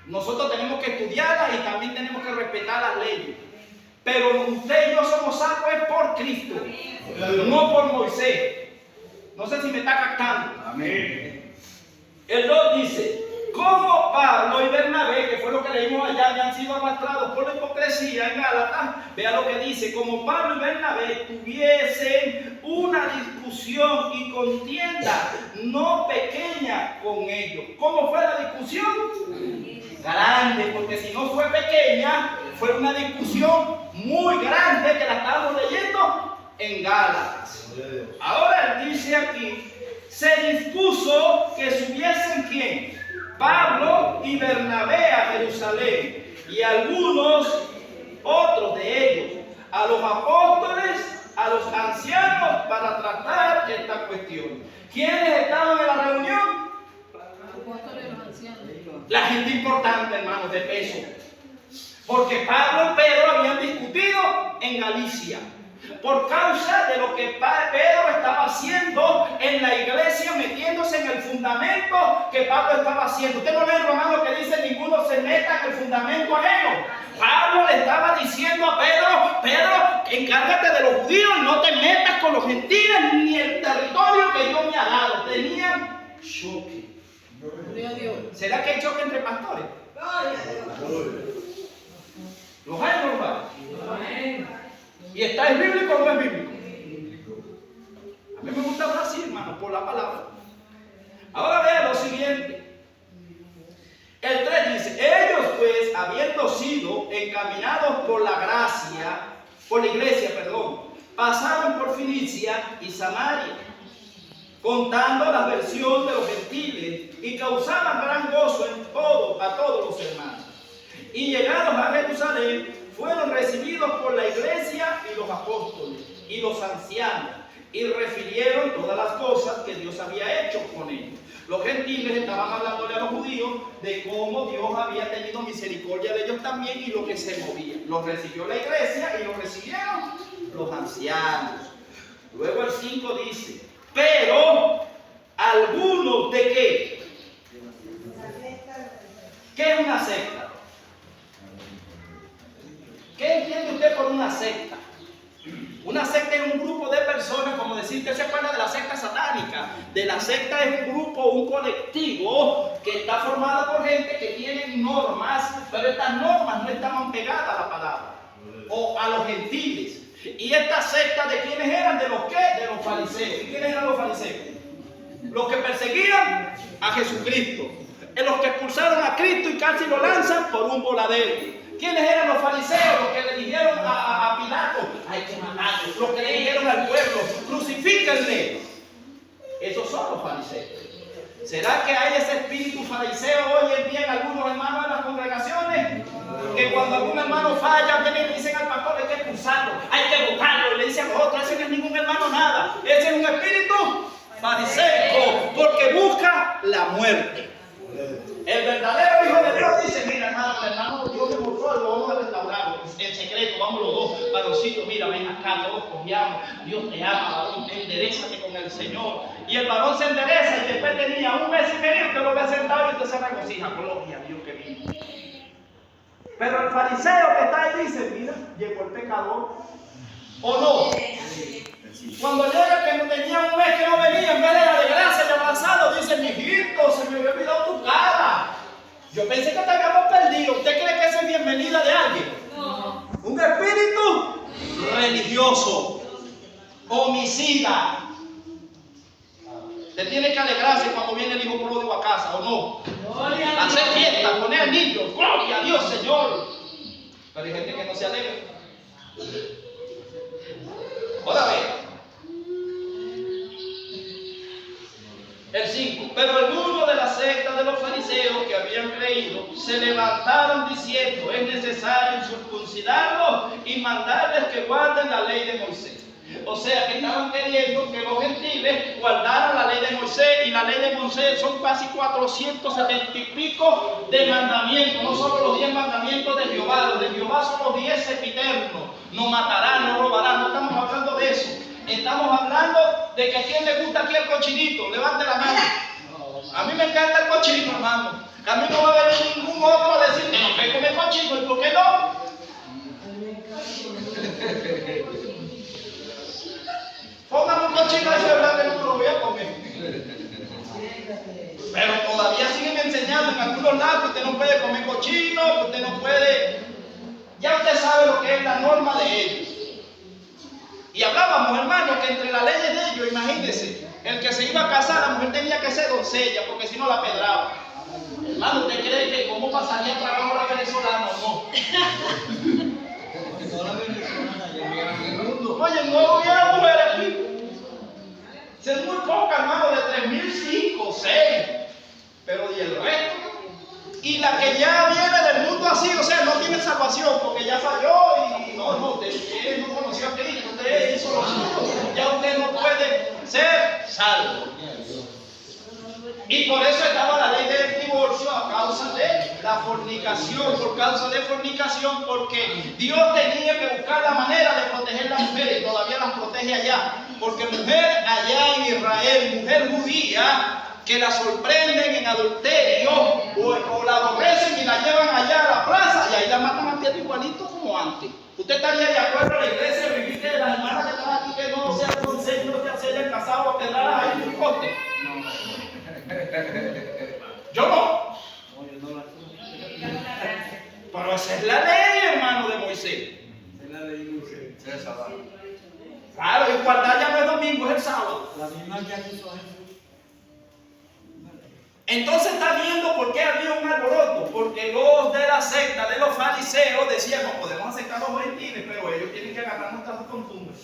Nosotros tenemos que estudiarlas y también tenemos que respetar las leyes. Pero usted y yo somos salvos por Cristo, no por Moisés. No sé si me está captando.
Amén.
El 2 dice, como Pablo y Bernabé, que fue lo que leímos allá, habían sido arrastrados por la hipocresía en Gálatas. Vea lo que dice, como Pablo y Bernabé tuviesen una discusión y contienda no pequeña con ellos. ¿Cómo fue la discusión? Grande, porque si no fue pequeña, fue una discusión muy grande que la estábamos leyendo en Gálatas. Ahora él dice aquí, se dispuso que subiesen ¿quién? Pablo y Bernabé a Jerusalén y algunos otros de ellos, a los apóstoles, a los ancianos, para tratar esta cuestión. ¿Quiénes estaban en la reunión? La gente importante, hermanos, de peso. Porque Pablo y Pedro habían discutido en Galicia por causa de lo que Pedro estaba haciendo en la iglesia, metiéndose en el fundamento que Pablo estaba haciendo. Usted no lee en Romanos que dice ninguno se meta en el fundamento ajeno. Pablo le estaba diciendo a Pedro, Pedro, encárgate de los judíos y no te metas con los gentiles ni el territorio que Dios me ha dado. Tenían choque. ¿Será que hay choque entre pastores? ¿Los hay o no los hay? ¿Y está es bíblico o no es bíblico? A mí me gusta hablar así, hermano, por la palabra. Ahora vea lo siguiente. El 3 dice, ellos pues, habiendo sido encaminados por la gracia, por la iglesia, pasaron por Fenicia y Samaria, contando la versión de los gentiles, y causaban gran gozo a todos los hermanos. Y llegados a Jerusalén, fueron recibidos por la iglesia y los apóstoles y los ancianos, y refirieron todas las cosas que Dios había hecho con ellos. Los gentiles estaban hablándole a los judíos de cómo Dios había tenido misericordia de ellos también y lo que se movía. Los recibió la iglesia y los recibieron los ancianos. Luego el 5 dice, pero algunos de qué? ¿Qué es una secta? ¿Qué entiende usted por una secta? Una secta es un grupo de personas, como decir, usted se acuerda de la secta satánica. De la secta es un grupo, un colectivo que está formado por gente que tiene normas, pero estas normas no estaban pegadas a la palabra o a los gentiles. Y esta secta, ¿de quiénes eran? ¿De los qué? De los fariseos. ¿Y quiénes eran los fariseos? Los que perseguían a Jesucristo, los que expulsaron a Cristo y casi lo lanzan por un voladero. ¿Quiénes eran los fariseos? Los que le dijeron a Pilato, hay que matarlo. Los que le dijeron al pueblo, crucifíquenle. Esos son los fariseos. ¿Será que hay ese espíritu fariseo hoy en día en algunos hermanos en las congregaciones? Que cuando algún hermano falla, vienen y dicen al pastor, hay que expulsarlo, hay que botarlo. Y le dicen a los otros, ese no es ningún hermano nada. Ese es un espíritu fariseo, porque busca la muerte. El verdadero hijo de Dios dice, mira hermano, Dios me mostró, lo vamos a restaurar en secreto, vamos los dos, varoncitos, mira, ven acá, todos confiamos, Dios te ama, varón, enderezate con el Señor. Y el varón se endereza y después tenía un mes y medio, usted lo ve sentado y usted se regocija, gloria a Dios que vino. Pero el fariseo que está ahí dice, mira, llegó el pecador, ¿o no? Cuando llega que no tenía un mes que no venía, en vez de alegrarse y abrazado, dice, mijito, se me había olvidado tu cara. Yo pensé que te habíamos perdido. ¿Usted cree que esa es bienvenida de alguien? No. Un espíritu religioso, homicida. Usted tiene que alegrarse cuando viene el hijo pródigo a casa, ¿o no? Hacer fiesta, poner al niño, gloria a Dios, Señor. Pero hay gente que no se alegra. Ahora ve. El 5. Pero algunos de la secta de los fariseos que habían creído se levantaron diciendo: es necesario circuncidarlos y mandarles que guarden la ley de Moisés. O sea, que estaban queriendo que los gentiles guardaran la ley de Moisés, y la ley de Moisés son casi 470 y pico de mandamientos, no solo los 10 mandamientos de Jehová. Los de Jehová son los 10 sempiternos: no matarán, no robarán. No estamos hablando de eso, estamos hablando de que a quién le gusta aquí el cochinito. Levante la mano. A mí me encanta el cochinito, hermano. A mí no va a venir ningún otro a decirme: no, que come cochino. ¿Y por qué no? Póngame un cochino a ese, verdad que no me lo voy a comer. Pero todavía siguen enseñando en algunos lados que usted no puede comer cochino, que usted no puede. Ya usted sabe lo que es la norma de ellos. Y hablábamos, hermano, que entre las leyes de ellos, imagínense, el que se iba a casar, la mujer tenía que ser doncella, porque si no la pedraba. Hermano, ¿usted cree que cómo pasaría trabajo la venezolana o no? Oye, no hubiera mujeres aquí. Es muy poca, hermano, de 3.005, 6. Pero ¿y el resto? Y la que ya viene del mundo así, o sea, no tiene salvación porque ya falló y no, usted no conoció a Cristo, usted hizo lo suyo, ya usted no puede ser salvo. Y por eso estaba la ley del divorcio a causa de la fornicación, por causa de fornicación, porque Dios tenía que buscar la manera de proteger a las mujeres, y todavía las protege allá. Porque mujer allá en Israel, mujer judía, que la sorprenden en adulterio o la aborrecen y la llevan allá a la plaza y ahí la matan a pie igualito como antes. ¿Usted estaría de acuerdo en la iglesia vivir de las hermanas que están aquí que no sean consejos, que se hayan casado a pedradas ahí en un poste? Yo no. Pero esa es la ley, hermano, de Moisés.
Es la ley de Moisés.
Claro, y guardar ya no es domingo, es el sábado.
La misma que hizo Jesús.
Entonces está viendo por qué había un alboroto. Porque los de la secta de los fariseos decían: no podemos aceptar a los gentiles, pero ellos tienen que agarrar nuestras costumbres.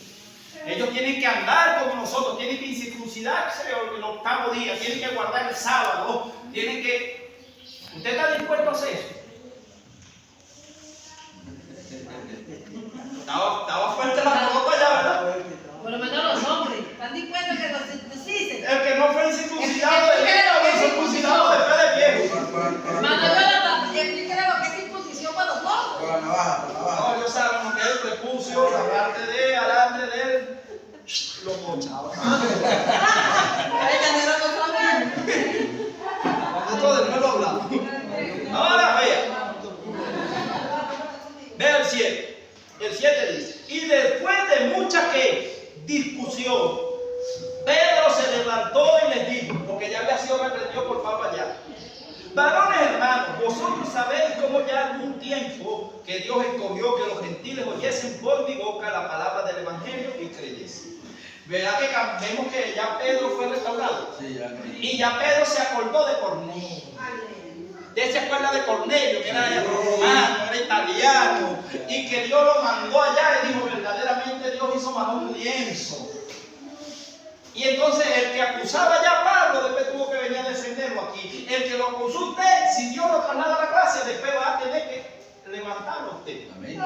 Ellos tienen que andar como nosotros, tienen que circuncidarse el 8º día, tienen que guardar el sábado, tienen que. ¿Usted está dispuesto a hacer eso? Estaba fuerte la pelota ya, ¿verdad?
Por lo menos los hombres.
¿Están dispuestos que los circuncisen?
El que no fue circuncidado de niño, fue circuncidado de fe de viejo.
Explíquele lo que es circuncisión para los dos.
Con la navaja, con la navaja.
No, ellos saben lo que es el prepucio, la parte de adelante de él. Lo mochaba. Nosotros después lo hablamos. Ahora vea. Vea el 7. El 7 dice: y después de mucha discusión, Pedro se levantó y les dijo, porque ya había sido reprendido por Papa ya: varones hermanos, vosotros sabéis cómo ya algún tiempo que Dios escogió que los gentiles oyesen por mi boca la palabra del evangelio y creyesen. ¿Verdad que vemos que ya Pedro fue restaurado?
Sí, ya.
Y ya Pedro se acordó de Cornelio. De esa escuela de Cornelio, que era romano, era italiano, y que Dios lo mandó allá y dijo: verdaderamente Dios hizo bajo un lienzo. Y entonces el que acusaba ya a Pablo después tuvo que venir a defenderlo aquí. El que lo acusó usted, si Dios lo traslada a la clase, después va a tener que levantarlo usted.
Amén.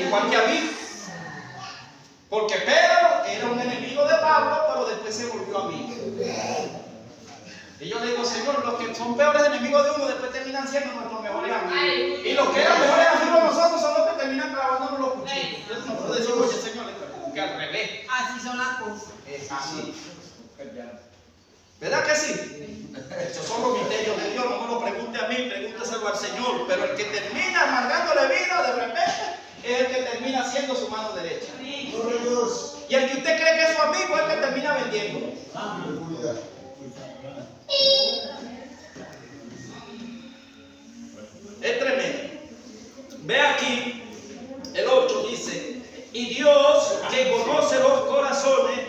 Igual que a mí. Porque Pedro era un enemigo de Pablo, pero después se volvió amigo. Y yo le digo: Señor, los que son peores enemigos de uno después terminan siendo nuestros mejores amigos. Y los que eran mejores amigos de nosotros son los que terminan clavándonos los cuchillos. Entonces nosotros decimos: oye, Señor, que al revés.
Así son las cosas.
Es así. ¿Verdad que sí? Esos son los misterios de Dios. No me lo pregunte a mí, pregúnteselo al Señor. Pero el que termina amargándole vida de repente es el que termina siendo su mano derecha. Y el que usted cree que es su amigo es el que termina vendiéndolo. Es tremendo. Ve aquí, el 8 dice: y Dios, que conoce los corazones,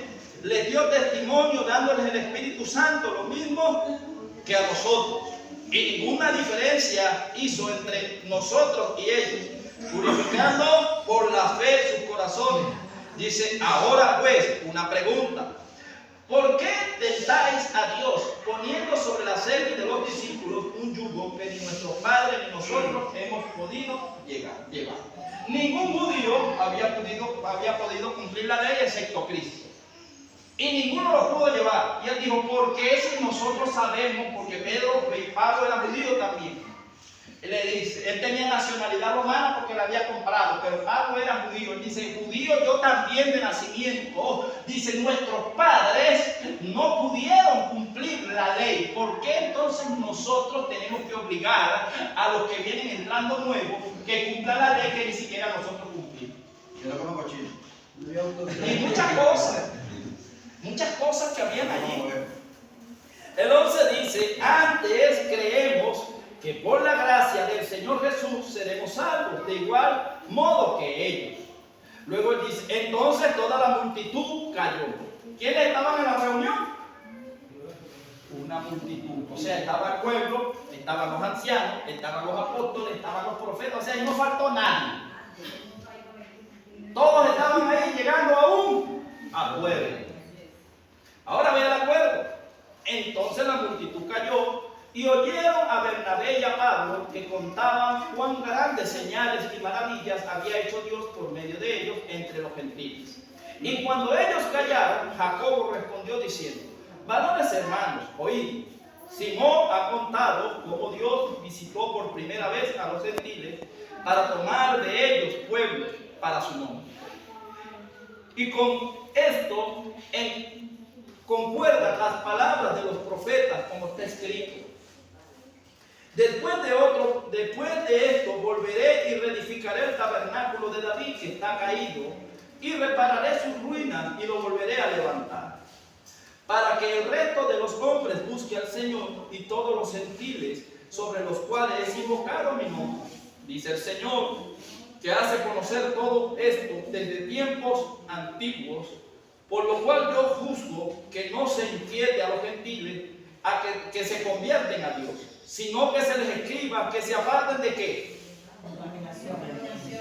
les dio testimonio dándoles el Espíritu Santo, lo mismo que a nosotros. Y ninguna diferencia hizo entre nosotros y ellos, purificando por la fe sus corazones. Dice: ahora pues, una pregunta: ¿Por qué tentáis a Dios poniendo sobre la cerviz de los discípulos un yugo que ni nuestros padres ni nosotros hemos podido llevar? Ningún judío había podido cumplir la ley excepto Cristo. Y ninguno lo pudo llevar. Y él dijo, ¿por qué si nosotros sabemos? Porque Pedro y Pablo eran judíos también. Él le dice, él tenía nacionalidad romana porque la había comprado, pero Pablo era judío. Él dice, judío yo también de nacimiento. Dice, nuestros padres no pudieron cumplir la ley. ¿Por qué entonces nosotros tenemos que obligar a los que vienen entrando nuevos que cumplan la ley que ni siquiera nosotros cumplimos?
Yo lo conozco chino.
Y muchas cosas que habían allí. El 11 dice, antes creemos que por la gracia del Señor Jesús seremos salvos, de igual modo que ellos. Luego él dice, entonces toda la multitud cayó. ¿Quiénes estaban en la reunión? Una multitud. O sea, estaba el pueblo, estaban los ancianos, estaban los apóstoles, estaban los profetas. O sea, ahí no faltó nadie. Todos estaban ahí llegando a un acuerdo. Ahora ve el acuerdo. Entonces la multitud cayó y oyeron a Bernabé y a Pablo que contaban cuán grandes señales y maravillas había hecho Dios por medio de ellos entre los gentiles. Y cuando ellos callaron, Jacobo respondió diciendo, varones hermanos, oíd, Simón ha contado cómo Dios visitó por primera vez a los gentiles para tomar de ellos pueblos para su nombre. Y con esto concuerdan las palabras de los profetas como está escrito. Después de esto volveré y reedificaré el tabernáculo de David que está caído y repararé sus ruinas y lo volveré a levantar, para que el resto de los hombres busque al Señor y todos los gentiles sobre los cuales es invocado mi nombre. Dice el Señor, que hace conocer todo esto desde tiempos antiguos, por lo cual yo juzgo que no se inquiete a los gentiles a que se convierten a Dios, sino que se les escriba que se aparten de ¿qué?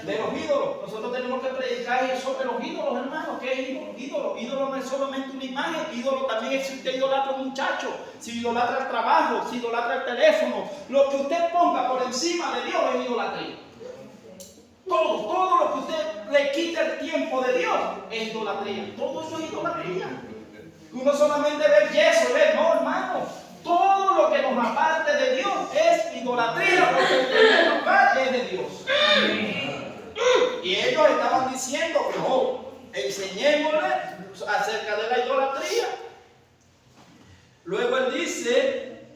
De los ídolos. Nosotros tenemos que predicar sobre los ídolos, hermanos. ¿Qué es ídolo? Ídolo no es solamente una imagen. Ídolo también es si usted idolatra a un muchacho, si idolatra el trabajo, si idolatra el teléfono. Lo que usted ponga por encima de Dios es idolatría. Todo lo que usted le quita el tiempo de Dios es idolatría. Todo eso es idolatría. Uno solamente ve el yeso, no, hermano. Todo lo que nos aparte de Dios es idolatría, porque el primer lugar es de Dios. Y ellos estaban diciendo, no, enseñémosle acerca de la idolatría. Luego él dice,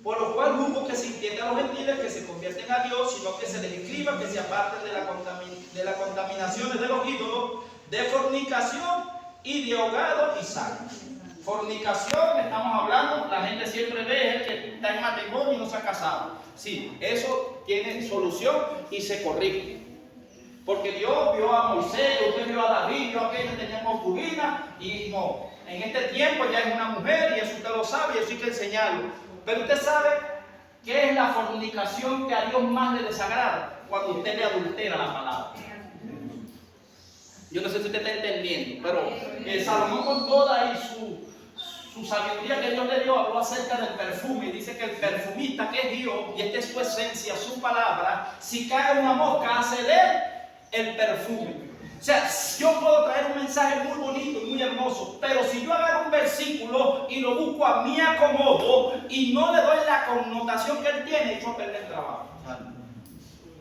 por lo cual juzgo que se inquiete a los gentiles que se convierten a Dios, sino que se les escriba que se aparten de las contaminaciones de los ídolos, de fornicación y de ahogado y sangre. Fornicación, estamos hablando, la gente siempre ve el que está en matrimonio y no se ha casado. Sí, eso tiene solución y se corrige. Porque Dios vio a Moisés, usted vio a David, vio a aquellos que tenían concubina y no, en este tiempo ya es una mujer y eso usted lo sabe y eso hay que enseñarlo. Pero usted sabe qué es la fornicación que a Dios más le desagrada cuando usted le adultera la palabra. Yo no sé si usted está entendiendo, pero Salomón con toda su sabiduría que Dios le dio habló acerca del perfume y dice que el perfumista que es Dios, y esta es su esencia, su palabra, si cae una mosca hace de él el perfume. O sea, yo puedo traer un mensaje muy bonito y muy hermoso, pero si yo agarro un versículo y lo busco a mi acomodo y no le doy la connotación que él tiene, yo perder el trabajo.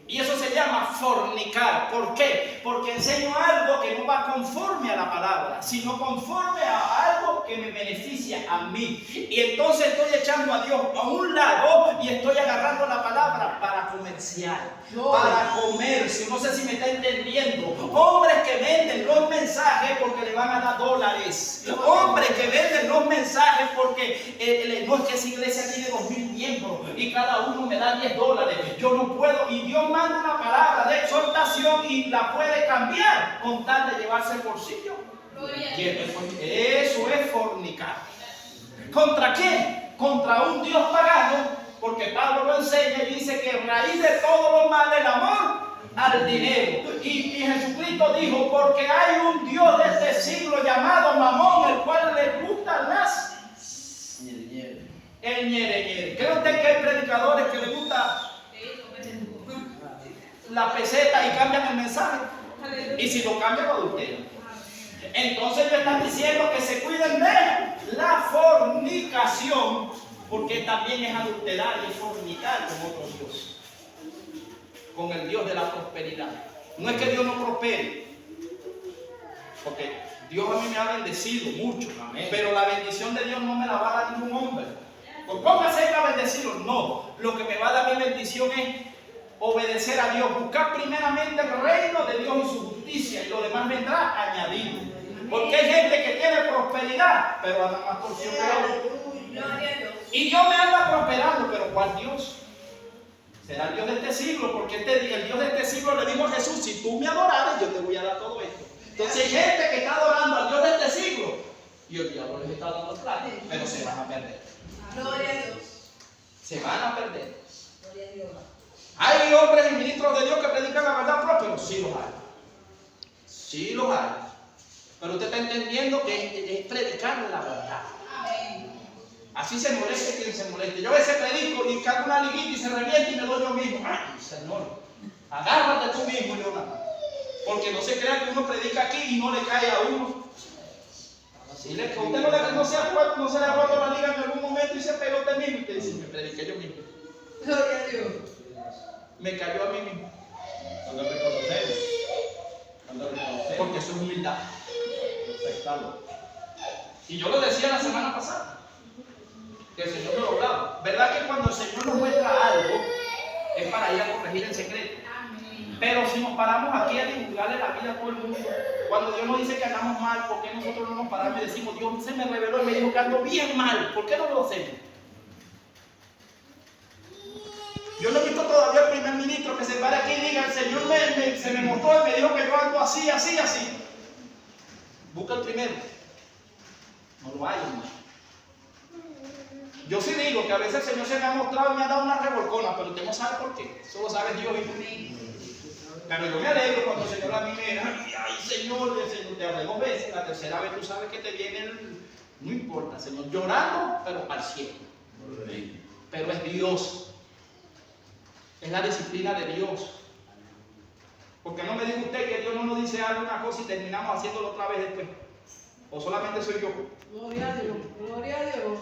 Y eso se llama fornicar. ¿Por qué? Porque enseño algo que no va conforme a la palabra, sino conforme a algo que me beneficia a mí. Y entonces estoy echando a Dios a un lado y estoy agarrando la palabra para comerciar, para comercio. No sé si me está entendiendo. Hombres que venden los mensajes porque le van a dar dólares. Hombres que venden los mensajes porque no es que esa iglesia tiene 2,000 miembros y cada uno me da $10. Yo no puedo. Y Dios manda una palabra de exhortación y la puede cambiar con tal de llevarse el bolsillo. Eso es fornicar. ¿Contra quién? Contra un Dios pagano, porque Pablo lo enseña y dice que raíz de todo lo mal el amor al dinero. Y Jesucristo dijo, porque hay un Dios de este siglo llamado Mamón, el cual le gustan el ñere. ¿Cree usted que hay predicadores que les gusta la peseta y cambian el mensaje? Y si lo cambian, lo adulteran. Entonces ellos están diciendo que se cuiden de la fornicación, porque también es adulterar y fornicar con otro Dios, con el Dios de la prosperidad. No es que Dios no prospere, porque Dios a mí me ha bendecido mucho, pero la bendición de Dios no me la va a dar ningún hombre. Pues póngase a bendecirlo. No, lo que me va a dar mi bendición es obedecer a Dios, buscar primeramente el reino de Dios y su justicia, y lo demás vendrá añadido. Porque hay gente que tiene prosperidad, pero anda más torcido que otro. Y Dios me anda prosperando, pero ¿cuál Dios? Será el Dios de este siglo, porque el Dios de este siglo le dijo a Jesús, si tú me adorares, yo te voy a dar todo esto. Entonces hay gente que está adorando al Dios de este siglo, y el diablo les está dando plata, pero se van a perder.
Gloria a Dios.
Se van a perder.
Gloria a Dios.
¿Hay hombres y ministros de Dios que predican la verdad propia? Sí los hay. Sí los hay. Pero usted está entendiendo que es predicar la verdad.
Amén.
Así se moleste quien se moleste. Yo a veces predico y cago una liguita y se revienta y me doy yo mismo. Ay, Señor, agárrate tú mismo, Jonathan. Porque no se crea que uno predica aquí y no le cae a uno. Si usted no se le ha roto la liga en algún momento y se pegó usted mismo y te dice, me prediqué yo mismo.
Gloria a Dios.
Me cayó a mí mismo.
Cuando reconocemos.
Porque eso es humildad. Y yo lo decía la semana pasada, que el Señor me lo hablaba. ¿Verdad que cuando el Señor nos muestra algo, es para ir a corregir en secreto? Pero si nos paramos aquí a divulgarle la vida a todo el mundo, cuando Dios nos dice que andamos mal, ¿por qué nosotros no nos paramos y decimos, Dios se me reveló y me dijo que ando bien mal? ¿Por qué no lo hacemos? Yo no he visto todavía el primer ministro que se pare aquí y diga, el Señor se me mostró y me dijo que yo ando así, así, así. Busca el primero. No lo hay, hermano. Yo sí digo que a veces el Señor se me ha mostrado y me ha dado una revolcona, pero usted no sabe por qué. Eso lo sabe Dios y tú. Pero yo me alegro cuando el Señor a mí me dice, ay Señor, el Señor te hablé 2 veces, la tercera vez tú sabes que te viene no importa, Señor, llorando, pero al cielo. Pero es Dios. Es la disciplina de Dios. Porque no me diga usted que Dios no nos dice algo, una cosa y terminamos haciéndolo otra vez después. O solamente soy yo.
Gloria a Dios. Gloria a Dios.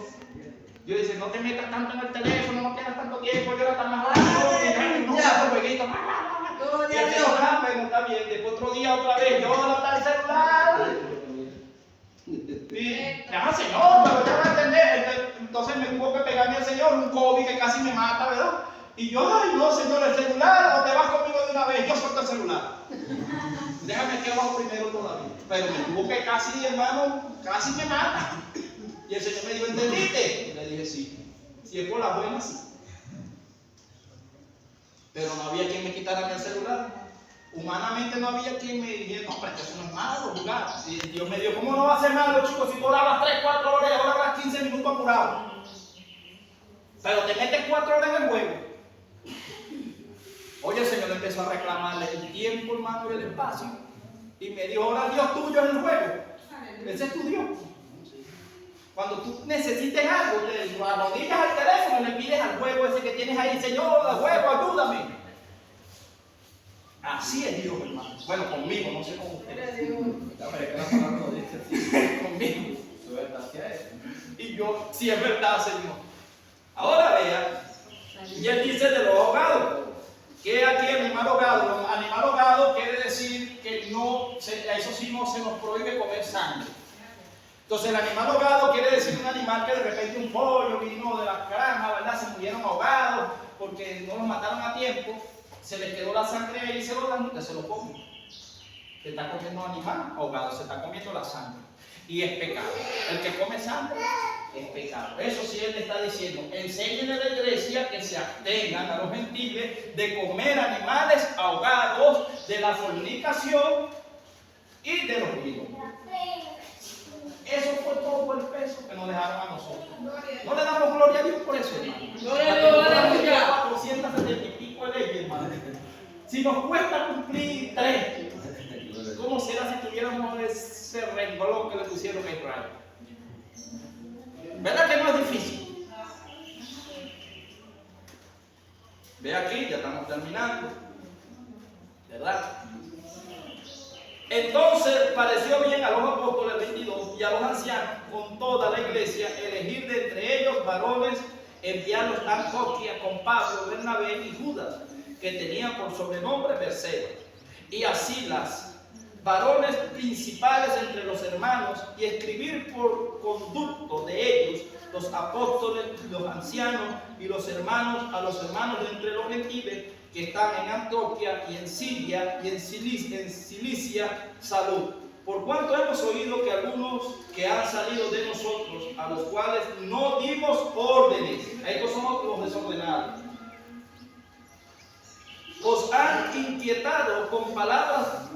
Dios dice, no te metas tanto en el teléfono, no pierdas tanto tiempo, yo era tan más rápido, no hagas jueguitos. Y el Señor, bueno, está bien, después otro día otra vez, yo no está el celular. Y, Señor, pero ya va a entender. Entonces me tuvo que pegarme al Señor, un COVID que casi me mata, ¿verdad? Y yo, ay no, Señor, el celular, o te vas conmigo de una vez, yo suelto el celular. Déjame que abajo primero todavía. Pero me tuvo que casi, hermano, casi me mata. Y el Señor me dijo, ¿entendiste? Y le dije, sí. Si es por las buenas, sí. Pero no había quien me quitara el celular. Humanamente no había quien me dijera, no, pero eso no es malo jugar. Y Dios me dijo, ¿cómo no va a ser malo, chicos? Si tú orabas 3, 4 horas y ahora oras 15 minutos apurado. Pero te metes 4 horas en el juego. Oye, el Señor empezó a reclamarle el tiempo, hermano, y el espacio. Y me dijo, ahora Dios tuyo es el juego. Ese es tu Dios. Cuando tú necesites algo, te arrodillas al teléfono y le pides al juego ese que tienes ahí, Señor, el juego, ayúdame. Así es Dios, hermano. Bueno, conmigo, no sé con ustedes. Conmigo. Y yo, sí es verdad, Señor. Ahora vea, y él dice de los ahogados. ¿Qué aquí animal ahogado? Animal ahogado quiere decir que no, a eso sí no se nos prohíbe comer sangre. Entonces el animal ahogado quiere decir un animal que de repente un pollo vino de la granja, ¿verdad? Se murieron ahogados porque no los mataron a tiempo, se les quedó la sangre ahí y se lo dan, usted se lo come. Se está comiendo animal ahogado, se está comiendo la sangre. Y es pecado. El que come sangre es pecado. Eso sí él le está diciendo. Enséñenle a la iglesia que se abstengan a los gentiles de comer animales ahogados, de la fornicación y de los vivos. Eso fue todo el peso que nos dejaron a nosotros. No le damos gloria a Dios por eso, hermano.
Gloria a Dios, aleluya.
470 y pico de leyes, hermano. Si Si nos cuesta cumplir 3, ¿cómo será si tuviéramos ese renglón que le pusieron a Israel? ¿Verdad que no es difícil? Ve aquí, ya estamos terminando, ¿verdad? Entonces pareció bien a los apóstoles 22 y a los ancianos con toda la iglesia elegir de entre ellos varones, enviarlos a Antioquía con Pablo, Bernabé y Judas, que tenían por sobrenombre Berseba, y a Silas, varones principales entre los hermanos, y escribir por conducto de ellos los apóstoles, los ancianos y los hermanos, a los hermanos de entre los gentiles que están en Antioquía y en Siria y en Cilicia, salud. Por cuanto hemos oído que algunos que han salido de nosotros, a los cuales no dimos órdenes, estos somos los desordenados, os han inquietado con palabras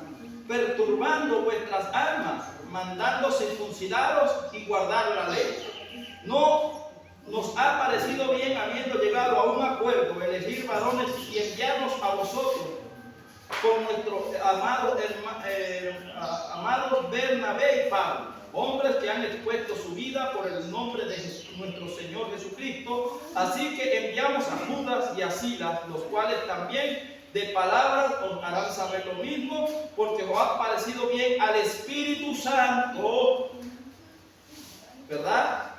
perturbando vuestras almas, mandando circuncidaros y guardar la ley. No nos ha parecido bien, habiendo llegado a un acuerdo, elegir varones y enviarnos a vosotros con nuestros amados Bernabé y Pablo, hombres que han expuesto su vida por el nombre de nuestro Señor Jesucristo. Así que enviamos a Judas y a Silas, los cuales también de palabras os harán saber lo mismo, porque os ha parecido bien al Espíritu Santo, ¿verdad?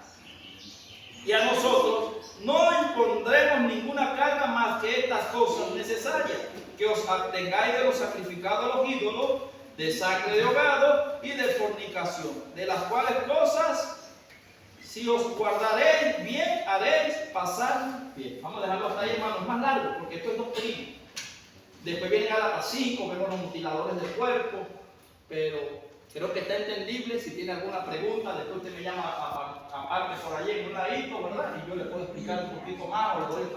Y a nosotros no impondremos ninguna carga más que estas cosas necesarias, que os abstengáis de los sacrificados a los ídolos, de sangre de ahogado y de fornicación, de las cuales cosas, si os guardaréis bien, haréis pasar bien. Vamos a dejarlo hasta ahí, hermanos, más largo, porque esto es doctrina. Después vienen a la 5, vemos los mutiladores del cuerpo, pero creo que está entendible. Si tiene alguna pregunta, después usted me llama aparte por allí en un ladito, ¿verdad? Y yo le puedo explicar un poquito más o le doy